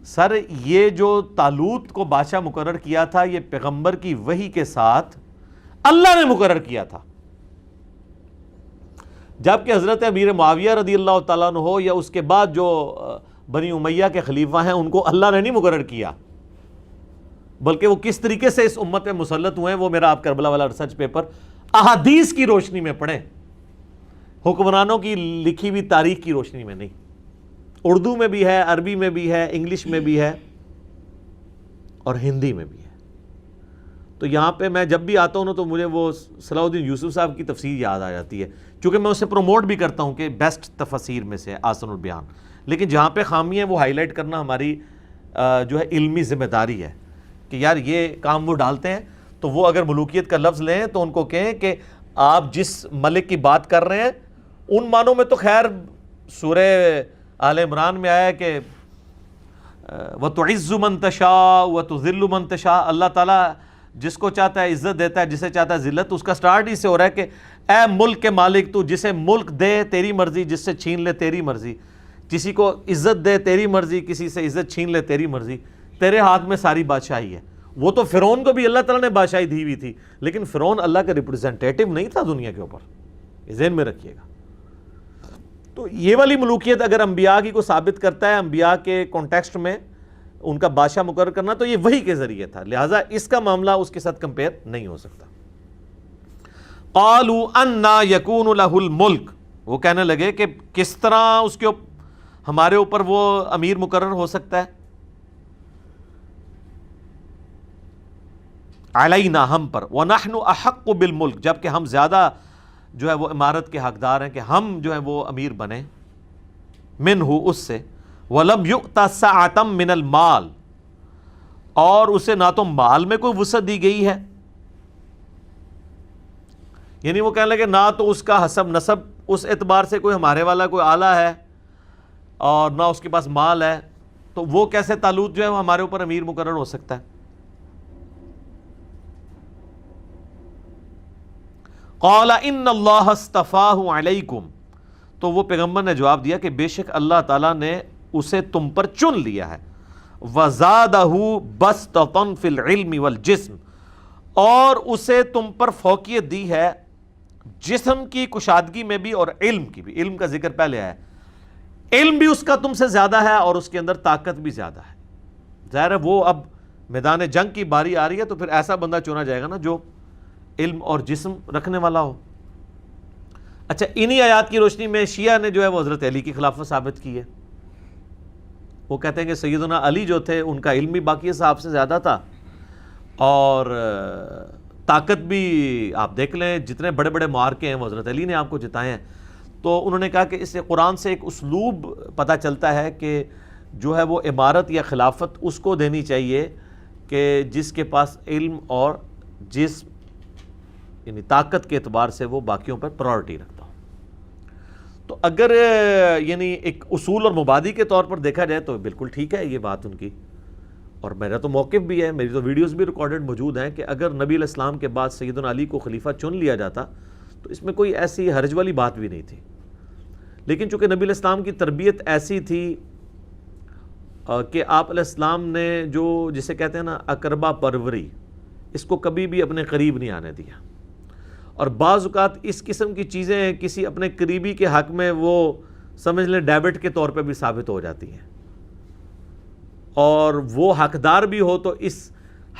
سر یہ جو طالوت کو بادشاہ مقرر کیا تھا، یہ پیغمبر کی وحی کے ساتھ اللہ نے مقرر کیا تھا. جبکہ حضرت امیر معاویہ رضی اللہ تعالیٰ عنہ ہو یا اس کے بعد جو بنی امیہ کے خلیفہ ہیں، ان کو اللہ نے نہیں مقرر کیا، بلکہ وہ کس طریقے سے اس امت میں مسلط ہوئے ہیں وہ میرا آپ کربلا والا ریسرچ پیپر احادیث کی روشنی میں پڑھیں، حکمرانوں کی لکھی ہوئی تاریخ کی روشنی میں نہیں. اردو میں بھی ہے، عربی میں بھی ہے، انگلش میں بھی ہے اور ہندی میں بھی ہے. تو یہاں پہ میں جب بھی آتا ہوں نا تو مجھے وہ صلاح الدین یوسف صاحب کی تفسیر یاد آ جاتی ہے، چونکہ میں اسے پروموٹ بھی کرتا ہوں کہ بیسٹ تفسیر میں سے احسن البیان، لیکن جہاں پہ خامی ہے وہ ہائی لائٹ کرنا ہماری جو ہے علمی ذمہ داری ہے کہ یار یہ کام وہ ڈالتے ہیں، تو وہ اگر ملوکیت کا لفظ لیں تو ان کو کہیں کہ آپ جس ملک کی بات کر رہے ہیں ان معنوں میں تو خیر سورہ آل عمران میں آیا ہے کہ وَتُعِزُّ مَن تَشَاءُ وَتُذِلُّ مَن تَشَاءُ، اللہ تعالیٰ جس کو چاہتا ہے عزت دیتا ہے، جسے چاہتا ہے ذلت۔ اس کا سٹارٹ ہی سے ہو رہا ہے کہ اے ملک کے مالک تو جسے ملک دے تیری مرضی، جس سے چھین لے تیری مرضی، کسی کو عزت دے تیری مرضی، کسی سے عزت چھین لے تیری مرضی، تیرے ہاتھ میں ساری بادشاہی ہے۔ وہ تو فرعون کو بھی اللہ تعالیٰ نے بادشاہی دی ہوئی تھی، لیکن فرعون اللہ کا ریپرزینٹیٹو نہیں تھا دنیا کے اوپر، یہ ذہن میں رکھیے گا۔ تو یہ والی ملوکیت اگر انبیاء کی کو ثابت کرتا ہے انبیاء کے کانٹیکسٹ میں ان کا بادشاہ مقرر کرنا، تو یہ وحی کے ذریعے تھا، لہٰذا اس کا معاملہ اس کے ساتھ کمپیئر نہیں ہو سکتا۔ قالوا انا یکون لہ الملک، وہ کہنے لگے کہ کس طرح اس کے ہمارے اوپر وہ امیر مقرر ہو سکتا ہے، علینا ہم پر، ونحن احق بالملک، جبکہ ہم زیادہ جو ہے وہ امارت کے حقدار ہیں کہ ہم جو ہے وہ امیر بنیں، منہ اس سے، وَلَمْ يُؤْتَ سَعَةً مِّنَ الْمَالِ، اور اسے نہ تو مال میں کوئی وسعت دی گئی ہے، یعنی وہ کہنے لگے نہ تو اس کا حسب نسب اس اعتبار سے کوئی ہمارے والا کوئی اعلیٰ ہے اور نہ اس کے پاس مال ہے، تو وہ کیسے طالوت جو ہے وہ ہمارے اوپر امیر مقرر ہو سکتا ہے۔ قال ان اللہ اصطفاہ علیکم، تو وہ پیغمبر نے جواب دیا کہ بے شک اللہ تعالیٰ نے اسے تم پر چن لیا ہے، وزادہ بسطۃ فی العلم والجسم، اور اسے تم پر فوقیت دی ہے جسم کی کشادگی میں بھی اور علم کی بھی، علم کا ذکر پہلے آیا ہے، علم بھی اس کا تم سے زیادہ ہے اور اس کے اندر طاقت بھی زیادہ ہے۔ ظاہر ہے وہ اب میدان جنگ کی باری آ رہی ہے تو پھر ایسا بندہ چنا جائے گا نا جو علم اور جسم رکھنے والا ہو۔ اچھا، انہی آیات کی روشنی میں شیعہ نے جو ہے وہ حضرت علی کی خلافت ثابت کی ہے۔ وہ کہتے ہیں کہ سیدنا علی جو تھے ان کا علم بھی باقی صحابہ سے زیادہ تھا اور طاقت بھی، آپ دیکھ لیں جتنے بڑے بڑے معرکے ہیں وہ حضرت علی نے آپ کو جتائے ہیں۔ تو انہوں نے کہا کہ اس سے قرآن سے ایک اسلوب پتہ چلتا ہے کہ جو ہے وہ عمارت یا خلافت اس کو دینی چاہیے کہ جس کے پاس علم اور جسم یعنی طاقت کے اعتبار سے وہ باقیوں پر پرائورٹی رکھتا ہو۔ تو اگر یعنی ایک اصول اور مبادی کے طور پر دیکھا جائے تو بالکل ٹھیک ہے یہ بات ان کی، اور میرا تو موقف بھی ہے، میری تو ویڈیوز بھی ریکارڈڈ موجود ہیں کہ اگر نبی علیہ السلام کے بعد سیدنا علی کو خلیفہ چن لیا جاتا تو اس میں کوئی ایسی حرج والی بات بھی نہیں تھی، لیکن چونکہ نبی علیہ السلام کی تربیت ایسی تھی کہ آپ علیہ السلام نے جو جسے کہتے ہیں نا اقربا پروری، اس کو کبھی بھی اپنے قریب نہیں آنے دیا، اور بعض اوقات اس قسم کی چیزیں کسی اپنے قریبی کے حق میں وہ سمجھ لیں ڈیبٹ کے طور پہ بھی ثابت ہو جاتی ہیں، اور وہ حقدار بھی ہو تو اس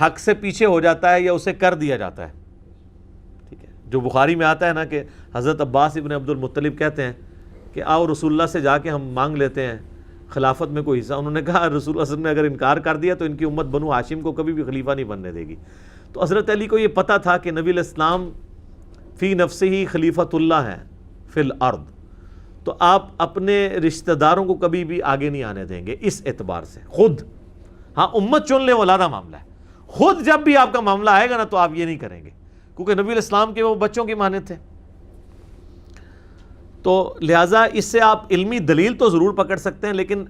حق سے پیچھے ہو جاتا ہے یا اسے کر دیا جاتا ہے۔ ٹھیک ہے، جو بخاری میں آتا ہے نا کہ حضرت عباس ابن عبد المطلب کہتے ہیں کہ آؤ رسول اللہ سے جا کے ہم مانگ لیتے ہیں خلافت میں کوئی حصہ۔ انہوں نے کہا رسول اللہ صلی اللہ علیہ وسلم نے اگر انکار کر دیا تو ان کی امت بنو ہاشم کو کبھی بھی خلیفہ نہیں بننے دے گی۔ تو حضرت علی کو یہ پتہ تھا کہ نبی علیہ السلام فی نفسہ ہی خلیفۃ اللہ ہے فی الارض، تو آپ اپنے رشتہ داروں کو کبھی بھی آگے نہیں آنے دیں گے اس اعتبار سے خود۔ ہاں امت چن لے وہ علیحدہ معاملہ ہے، خود جب بھی آپ کا معاملہ آئے گا نا تو آپ یہ نہیں کریں گے، کیونکہ نبی علیہ السلام کے وہ بچوں کی مانند تھے۔ تو لہٰذا اس سے آپ علمی دلیل تو ضرور پکڑ سکتے ہیں، لیکن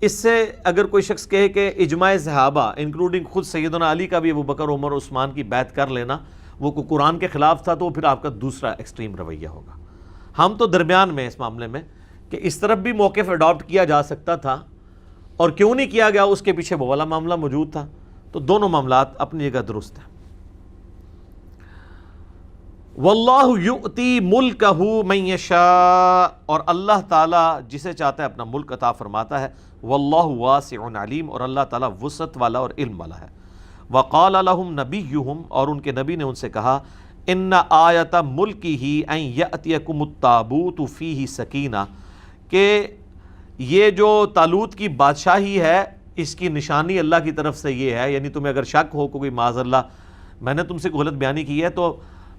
اس سے اگر کوئی شخص کہے کہ اجماع صحابہ انکلوڈنگ خود سیدنا علی کا بھی ابو بکر عمر عثمان کی بیعت کر لینا وہ قرآن کے خلاف تھا، تو پھر آپ کا دوسرا ایکسٹریم رویہ ہوگا۔ ہم تو درمیان میں اس معاملے میں کہ اس طرف بھی موقف اڈاپٹ کیا جا سکتا تھا اور کیوں نہیں کیا گیا اس کے پیچھے وہ والا معاملہ موجود تھا، تو دونوں معاملات اپنی جگہ درست ہیں۔ واللہ یؤتی ملکہ من یشاء، اور اللہ تعالیٰ جسے چاہتا ہے اپنا ملک عطا فرماتا ہے، واللہ واسع علیم، اور اللہ تعالیٰ وسعت والا اور علم والا ہے۔ وقال لهم نبیہم، اور ان کے نبی نے ان سے کہا، ان آیت ملکہ ان یأتیکم التابوت فیہ سکینہ، کہ یہ جو طالوت کی بادشاہی ہے اس کی نشانی اللہ کی طرف سے یہ ہے، یعنی تمہیں اگر شک ہو کوئی معاذ اللہ میں نے تم سے غلط بیانی کی ہے تو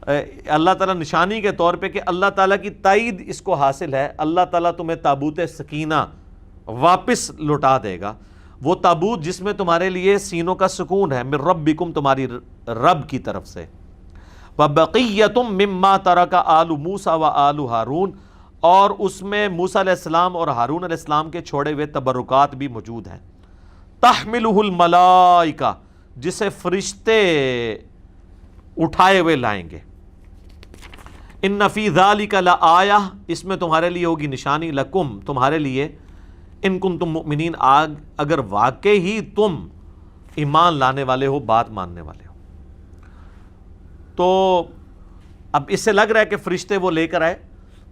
اللہ تعالیٰ نشانی کے طور پہ کہ اللہ تعالیٰ کی تائید اس کو حاصل ہے، اللہ تعالیٰ تمہیں تابوت سکینہ واپس لوٹا دے گا، وہ تابوت جس میں تمہارے لیے سینوں کا سکون ہے، من ربکم تمہاری رب کی طرف سے، وَبَقِيَّةٌ مِّمَّا تَرَكَ آلُ مُوسَىٰ وَآلُ ہارون، اور اس میں موسیٰ علیہ السلام اور ہارون علیہ السلام کے چھوڑے ہوئے تبرکات بھی موجود ہیں، تحملہ الملائکہ جسے فرشتے اٹھائے ہوئے لائیں گے، ان فی ذالک لآیہ اس میں تمہارے لیے ہوگی نشانی، لکم تمہارے لیے، ان کنتم مؤمنین اگر واقعی ہی تم ایمان لانے والے ہو، بات ماننے والے ہو۔ تو اب اس سے لگ رہا ہے کہ فرشتے وہ لے کر آئے۔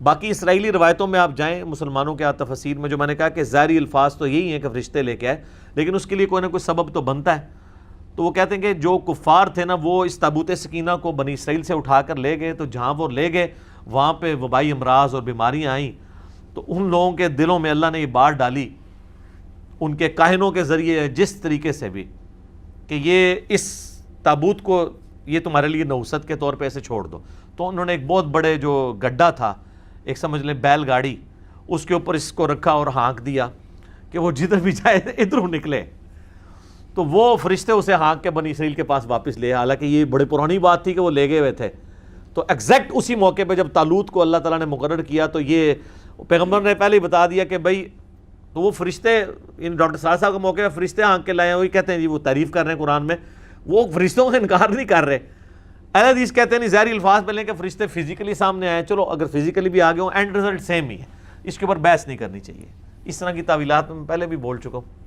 باقی اسرائیلی روایتوں میں آپ جائیں مسلمانوں کے تفسیر میں، جو میں نے کہا کہ ظاہری الفاظ تو یہی ہیں کہ فرشتے لے کے آئے، لیکن اس کے لیے کوئی نہ کوئی سبب تو بنتا ہے۔ تو وہ کہتے ہیں کہ جو کفار تھے نا، وہ اس تابوت سکینہ کو بنی اسرائیل سے اٹھا کر لے گئے، تو جہاں وہ لے گئے وہاں پہ وبائی امراض اور بیماریاں آئیں، تو ان لوگوں کے دلوں میں اللہ نے یہ بات ڈالی ان کے کاہنوں کے ذریعے جس طریقے سے بھی، کہ یہ اس تابوت کو یہ تمہارے لیے نوست کے طور پہ ایسے چھوڑ دو۔ تو انہوں نے ایک بہت بڑے جو گڈھا تھا، ایک سمجھ لیں بیل گاڑی، اس کے اوپر اس کو رکھا اور ہانک دیا کہ وہ جدھر بھی جائے ادھر نکلے۔ تو وہ فرشتے اسے ہانک کے بنی اسرائیل کے پاس واپس لے، حالانکہ یہ بڑی پرانی بات تھی کہ وہ لے گئے ہوئے تھے۔ تو ایگزیکٹ اسی موقع پہ جب طالوت کو اللہ تعالیٰ نے مقرر کیا، تو یہ پیغمبر نے پہلے ہی بتا دیا کہ بھائی، تو وہ فرشتے ان ڈاکٹر صاحب کا موقع پہ فرشتے ہانک کے لائے، وہی کہتے ہیں جی وہ تعریف کر رہے ہیں قرآن میں، وہ فرشتوں سے انکار نہیں کر رہے۔ اہل حدیث کہتے ہیں نہیں، ظاہری الفاظ میں لیں کہ فرشتے فزیکلی سامنے آئے، چلو اگر فزیکلی بھی آگے ہوں اینڈ رزلٹ سیم ہی ہے، اس کے اوپر بحث نہیں کرنی چاہیے۔ اس طرح کی تعویلات میں پہلے بھی بول چکا ہوں۔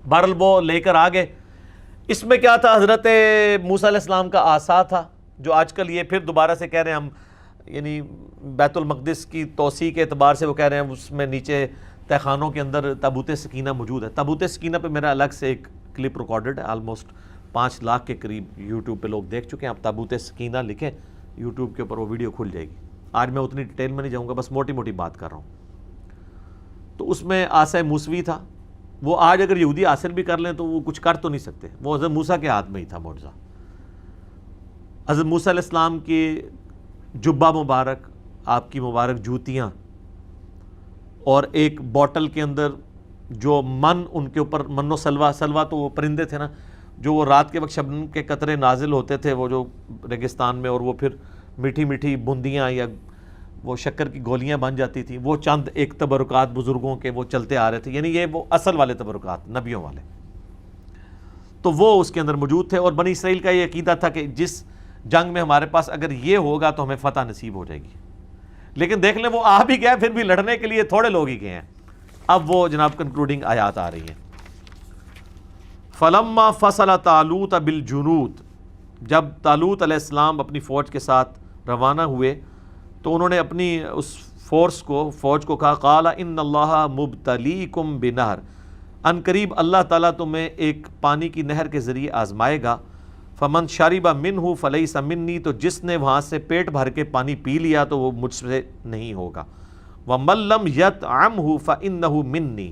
بہرحال وہ لے کر آگے۔ اس میں کیا تھا؟ حضرت موسیٰ علیہ السلام کا عصا تھا، جو آج کل یہ پھر دوبارہ سے کہہ رہے ہیں ہم، یعنی بیت المقدس کی توسیع کے اعتبار سے وہ کہہ رہے ہیں اس میں نیچے تہ خانوں کے اندر تابوت سکینہ موجود ہے۔ تابوت سکینہ پہ میرا الگ سے ایک کلپ ریکارڈڈ ہے، آلموسٹ 5 لاکھ کے قریب یوٹیوب پہ لوگ دیکھ چکے ہیں۔ آپ تابوت سکینہ لکھیں یوٹیوب کے اوپر، وہ ویڈیو کھل جائے گی۔ آج میں اتنی ڈیٹیل میں نہیں جاؤں گا، بس موٹی موٹی بات کر رہا ہوں۔ تو اس میں عصا موسوی تھا، وہ آج اگر یہودی حاصل بھی کر لیں تو وہ کچھ کر تو نہیں سکتے، وہ حضرت موسیٰ کے ہاتھ میں ہی تھا معجزہ۔ حضرت موسیٰ علیہ السلام کی جبہ مبارک، آپ کی مبارک جوتیاں، اور ایک بوٹل کے اندر جو من ان کے اوپر، من و سلوا، سلوا تو وہ پرندے تھے نا، جو وہ رات کے وقت شبنم کے قطرے نازل ہوتے تھے وہ جو ریگستان میں، اور وہ پھر میٹھی میٹھی بوندیاں یا وہ شکر کی گولیاں بن جاتی تھی، وہ چند ایک تبرکات بزرگوں کے وہ چلتے آ رہے تھے، یعنی یہ وہ اصل والے تبرکات نبیوں والے، تو وہ اس کے اندر موجود تھے۔ اور بنی اسرائیل کا یہ عقیدہ تھا کہ جس جنگ میں ہمارے پاس اگر یہ ہوگا تو ہمیں فتح نصیب ہو جائے گی، لیکن دیکھ لیں وہ آ بھی گئے، پھر بھی لڑنے کے لیے تھوڑے لوگ ہی گئے ہیں۔ اب وہ جناب کنکلوڈنگ آیات آ رہی ہیں۔ فلما فصل طالوت بالجنود، جب طالوت علیہ السلام اپنی فوج کے ساتھ روانہ ہوئے تو انہوں نے اپنی اس فوج کو کہا، قال ان اللہ مبتلیکم بنہر، ان قریب اللہ تعالیٰ تمہیں ایک پانی کی نہر کے ذریعے آزمائے گا، فمن شرب منہ فلیس منی، تو جس نے وہاں سے پیٹ بھر کے پانی پی لیا تو وہ مجھ سے نہیں ہوگا، ومن لم یطعمہ فانہ منی،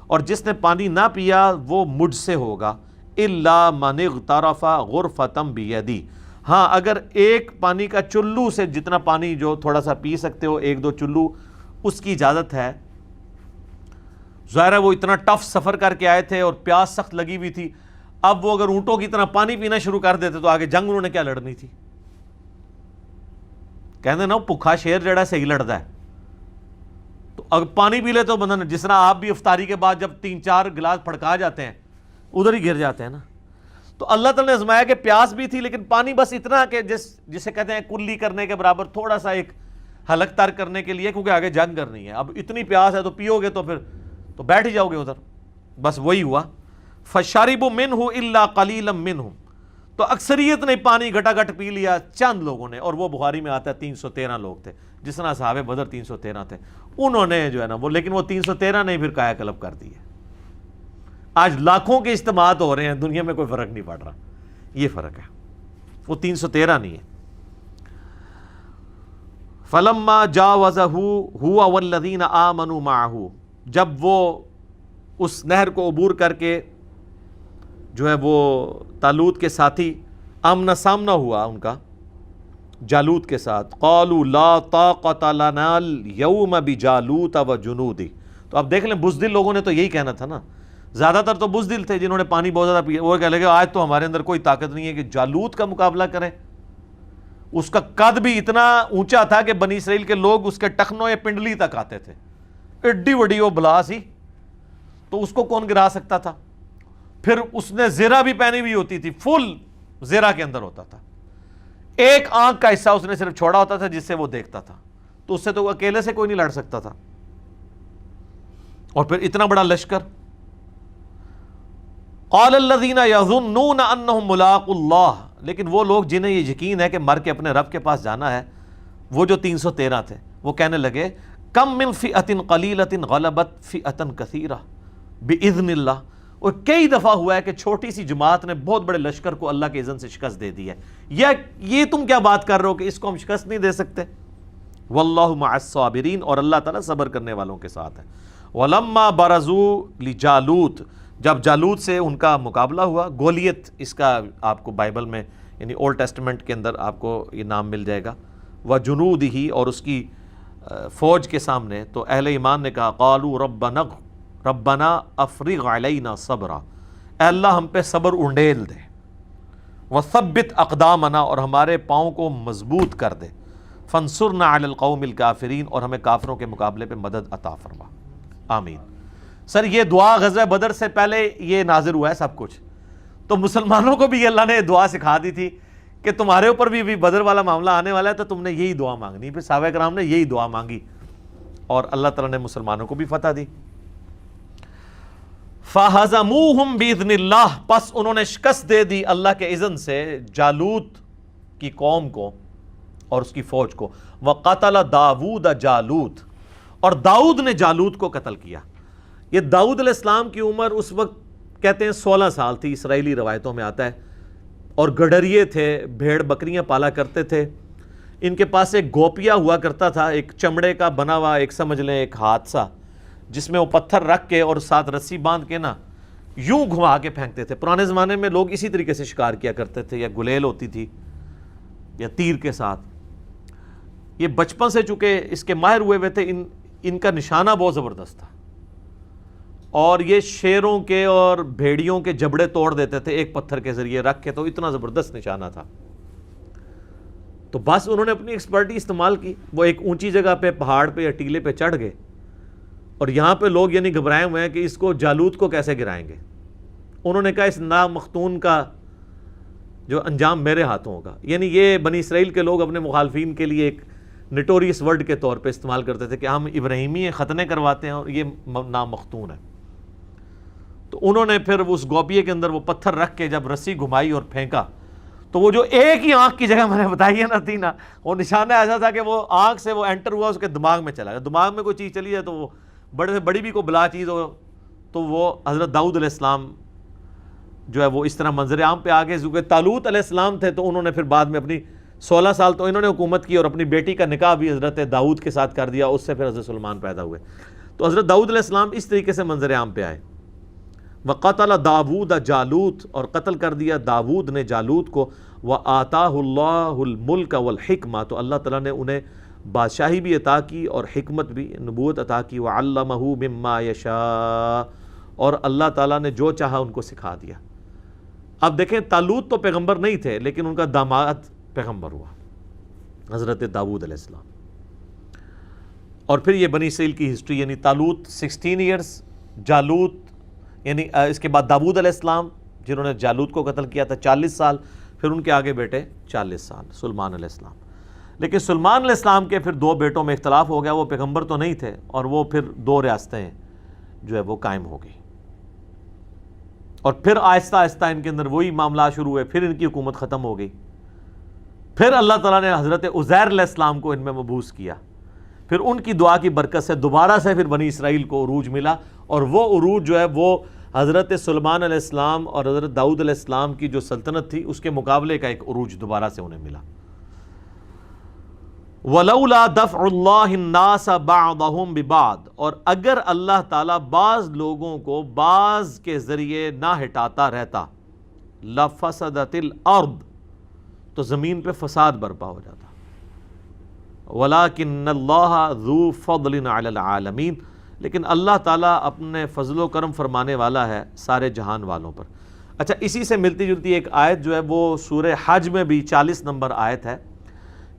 اور جس نے پانی نہ پیا وہ مجھ سے ہوگا، الا من اغترف غرفۃ بیدی، ہاں اگر ایک پانی کا چلو سے جتنا پانی جو تھوڑا سا پی سکتے ہو، 1-2 چلو، اس کی اجازت ہے۔ ظاہر ہے وہ اتنا ٹف سفر کر کے آئے تھے اور پیاس سخت لگی ہوئی تھی، اب وہ اگر اونٹوں کی طرح پانی پینا شروع کر دیتے تو آگے جنگ انہوں نے کیا لڑنی تھی؟ کہتے نا بھوکھا شیر جڑا صحیح لڑتا ہے، تو اگر پانی پی لے تو بندہ، جس طرح آپ بھی افطاری کے بعد جب 3-4 گلاس پھڑکا جاتے ہیں ادھر ہی گر جاتے ہیں نا، تو اللہ تعالیٰ نے آزمایا کہ پیاس بھی تھی لیکن پانی بس اتنا کہ جسے کہتے ہیں کلی کرنے کے برابر، تھوڑا سا ایک حلق تر کرنے کے لیے، کیونکہ آگے جنگ کرنی ہے۔ اب اتنی پیاس ہے تو پیو گے تو پھر تو بیٹھ ہی جاؤ گے ادھر، بس وہی ہوا۔ فَشَرِبُوا مِنْهُ إِلَّا قَلِيلًا مِنْهُمْ، تو اکثریت نے پانی گھٹا گھٹ پی لیا، چند لوگوں نے، اور وہ بخاری میں آتا ہے 313 لوگ تھے، جس طرح صحابہ بدر 313 تھے، انہوں نے جو ہے نا وہ، لیکن وہ 313 نے پھر کایا کلب کر دی ہے۔ آج لاکھوں کے اجتماعات ہو رہے ہیں، دنیا میں کوئی فرق نہیں پڑ رہا، یہ فرق ہے، وہ 313 نہیں ہے۔ فَلَمَّا جَاوَزَهُ هُوَ وَالَّذِينَ آمَنُوا مَعَهُ، جب وہ اس نہر کو عبور کر کے جو ہے وہ طالوت کے ساتھی آمنا سامنا ہوا ان کا جالوت کے ساتھ. قالوا لا طاقت لنا اليوم بجالوت وجنودہ. تو اب دیکھ لیں بزدل لوگوں نے تو یہی کہنا تھا نا, زیادہ تر تو بزدل تھے جنہوں نے پانی بہت زیادہ پیا, وہ کہہ لگے آج تو ہمارے اندر کوئی طاقت نہیں ہے کہ جالوت کا مقابلہ کریں. اس کا قد بھی اتنا اونچا تھا کہ بنی اسرائیل کے لوگ اس کے ٹخنوں یا پنڈلی تک آتے تھے, ایڈی بڑی وہ بلا سی, تو اس کو کون گرا سکتا تھا. پھر اس نے زیرہ بھی پہنی ہوئی ہوتی تھی, فل زیرہ کے اندر ہوتا تھا, ایک آنکھ کا حصہ اس نے صرف چھوڑا ہوتا تھا جس سے وہ دیکھتا تھا, تو اس سے تو اکیلے سے کوئی نہیں لڑ سکتا تھا. اور پھر اتنا بڑا لشکر. قال الذین یظنون انہم ملاقو اللہ, لیکن وہ لوگ جنہیں یہ یقین ہے کہ مر کے اپنے رب کے پاس جانا ہے, وہ جو 313 تھے, وہ کہنے لگے کم من فئۃ قلیلۃ غلبت فئۃ کثیرہ باذن اللہ. اور کئی دفعہ ہوا ہے کہ چھوٹی سی جماعت نے بہت بڑے لشکر کو اللہ کے اذن سے شکست دے دی ہے. یہ تم کیا بات کر رہے ہو کہ اس کو ہم شکست نہیں دے سکتے؟ واللہ مع الصابرین, اور اللہ تعالیٰ صبر کرنے والوں کے ساتھ ہے. ولما برزوا لجالوت, جب جالوت سے ان کا مقابلہ ہوا, گولیت اس کا آپ کو بائبل میں یعنی اولڈ ٹیسٹمنٹ کے اندر آپ کو یہ نام مل جائے گا, وجنودہ, اور اس کی فوج کے سامنے, تو اہل ایمان نے کہا قالوا ربنا افرغ علینا صبرا, اے اللہ ہم پہ صبر انڈیل دے, وثبت اقدامنا, اور ہمارے پاؤں کو مضبوط کر دے, فانصرنا علی القوم الکافرین, اور ہمیں کافروں کے مقابلے پہ مدد عطا فرما, آمین. سر یہ دعا غزوہ بدر سے پہلے یہ نازل ہوا ہے سب کچھ, تو مسلمانوں کو بھی اللہ نے دعا سکھا دی تھی کہ تمہارے اوپر بھی بدر والا معاملہ آنے والا ہے, تو تم نے یہی دعا مانگنی. پھر صحابہ کرام نے یہی دعا مانگی اور اللہ تعالیٰ نے مسلمانوں کو بھی فتح دی. فَهَزَمُوهُمْ بِإِذْنِ اللَّهِ, پس انہوں نے شکست دے دی اللہ کے اذن سے جالوت کی قوم کو اور اس کی فوج کو. وَقَتَلَ دَاوُودَ جالوت, اور داؤد نے جالوت کو قتل کیا. یہ داؤد علیہ السلام کی عمر اس وقت کہتے ہیں 16 سال تھی, اسرائیلی روایتوں میں آتا ہے, اور گڈریے تھے, بھیڑ بکریاں پالا کرتے تھے. ان کے پاس ایک گوپیا ہوا کرتا تھا, ایک چمڑے کا بنا ہوا, ایک سمجھ لیں ایک ہاتھ سا, جس میں وہ پتھر رکھ کے اور ساتھ رسی باندھ کے نا یوں گھما کے پھینکتے تھے. پرانے زمانے میں لوگ اسی طریقے سے شکار کیا کرتے تھے, یا گلیل ہوتی تھی یا تیر کے ساتھ. یہ بچپن سے چونکہ اس کے ماہر ہوئے ہوئے تھے, ان کا نشانہ بہت زبردست تھا, اور یہ شیروں کے اور بھیڑیوں کے جبڑے توڑ دیتے تھے ایک پتھر کے ذریعے رکھ کے, تو اتنا زبردست نشانہ تھا. تو بس انہوں نے اپنی ایکسپرٹی استعمال کی. وہ ایک اونچی جگہ پہ, پہاڑ پہ یا ٹیلے پہ چڑھ گئے, اور یہاں پہ لوگ یعنی گھبرائے ہوئے ہیں کہ اس کو جالوت کو کیسے گرائیں گے. انہوں نے کہا اس نامختون کا جو انجام میرے ہاتھوں ہوگا. یعنی یہ بنی اسرائیل کے لوگ اپنے مخالفین کے لیے ایک نٹوریس ورڈ کے طور پہ استعمال کرتے تھے کہ ہم ابراہیمی ہیں, ختنے کرواتے ہیں, اور یہ نامختون ہے. تو انہوں نے پھر اس گوپیے کے اندر وہ پتھر رکھ کے جب رسی گھمائی اور پھینکا, تو وہ جو ایک ہی آنکھ کی جگہ میں نے بتائی ہے نا تھی نا, وہ نشانہ ایسا تھا کہ وہ آنکھ سے وہ انٹر ہوا, اس کے دماغ میں چلا گیا. دماغ میں کوئی چیز چلی جائے تو وہ بڑے سے بڑی بھی کوئی بلا چیز ہو, تو وہ حضرت داؤد علیہ السلام جو ہے وہ اس طرح منظر عام پہ آگے. کیونکہ طالوت علیہ السلام تھے, تو انہوں نے پھر بعد میں اپنی 16 سال تو انہوں نے حکومت کی, اور اپنی بیٹی کا نکاح بھی حضرت داؤد کے ساتھ کر دیا, اس سے پھر حضرت سلیمان پیدا ہوئے. تو حضرت داؤد علیہ السلام اس طریقے سے منظر عام پہ آئے. وَقَتَلَ دَاوُودَ جالوت, اور قتل کر دیا داود نے جالوت کو. وَآتَاهُ اللَّهُ الْمُلْكَ وَالْحِكْمَةَ, تو اللہ تعالیٰ نے انہیں بادشاہی بھی عطا کی اور حکمت بھی, نبوت عطا کی. وَعَلَّمَهُ مِمَّا يَشَاءُ, اور اللہ تعالیٰ نے جو چاہا ان کو سکھا دیا. اب دیکھیں طالوت تو پیغمبر نہیں تھے, لیکن ان کا داماد پیغمبر ہوا, حضرت داود علیہ السلام. اور پھر یہ بنی اسرائیل کی ہسٹری, یعنی طالوت 16 ایئرز, جالوت یعنی اس کے بعد داود علیہ السلام جنہوں نے جالوت کو قتل کیا تھا 40 سال, پھر ان کے آگے بیٹے 40 سال سلیمان علیہ السلام. لیکن سلیمان علیہ السلام کے پھر 2 بیٹوں میں اختلاف ہو گیا, وہ پیغمبر تو نہیں تھے, اور وہ پھر 2 ریاستیں جو ہے وہ قائم ہو گئی. اور پھر آہستہ آہستہ ان کے اندر وہی معاملات شروع ہوئے, پھر ان کی حکومت ختم ہو گئی. پھر اللہ تعالیٰ نے حضرت عزیر علیہ السلام کو ان میں مبعوث کیا. پھر ان کی دعا کی برکت سے دوبارہ سے پھر بنی اسرائیل کو عروج ملا, اور وہ عروج جو ہے وہ حضرت سلیمان علیہ السلام اور حضرت داؤد علیہ السلام کی جو سلطنت تھی اس کے مقابلے کا ایک عروج دوبارہ سے انہیں ملا. وَلَوْلَا دَفْعُ اللَّهِ النَّاسَ بَعْضَهُمْ بِبَعْضٍ, اور اگر اللہ تعالیٰ بعض لوگوں کو بعض کے ذریعے نہ ہٹاتا رہتا, لَفَسَدَتِ الْأَرْض, تو زمین پہ فساد برپا ہو جاتا. وَلَٰكِنَّ اللَّهَ ذُو فَضْلٍ عَلَى الْعَالَمِينَ، لیکن اللہ تعالیٰ اپنے فضل و کرم فرمانے والا ہے سارے جہان والوں پر. اچھا، اسی سے ملتی جلتی ایک آیت جو ہے وہ سورہ حج میں بھی 40 نمبر آیت ہے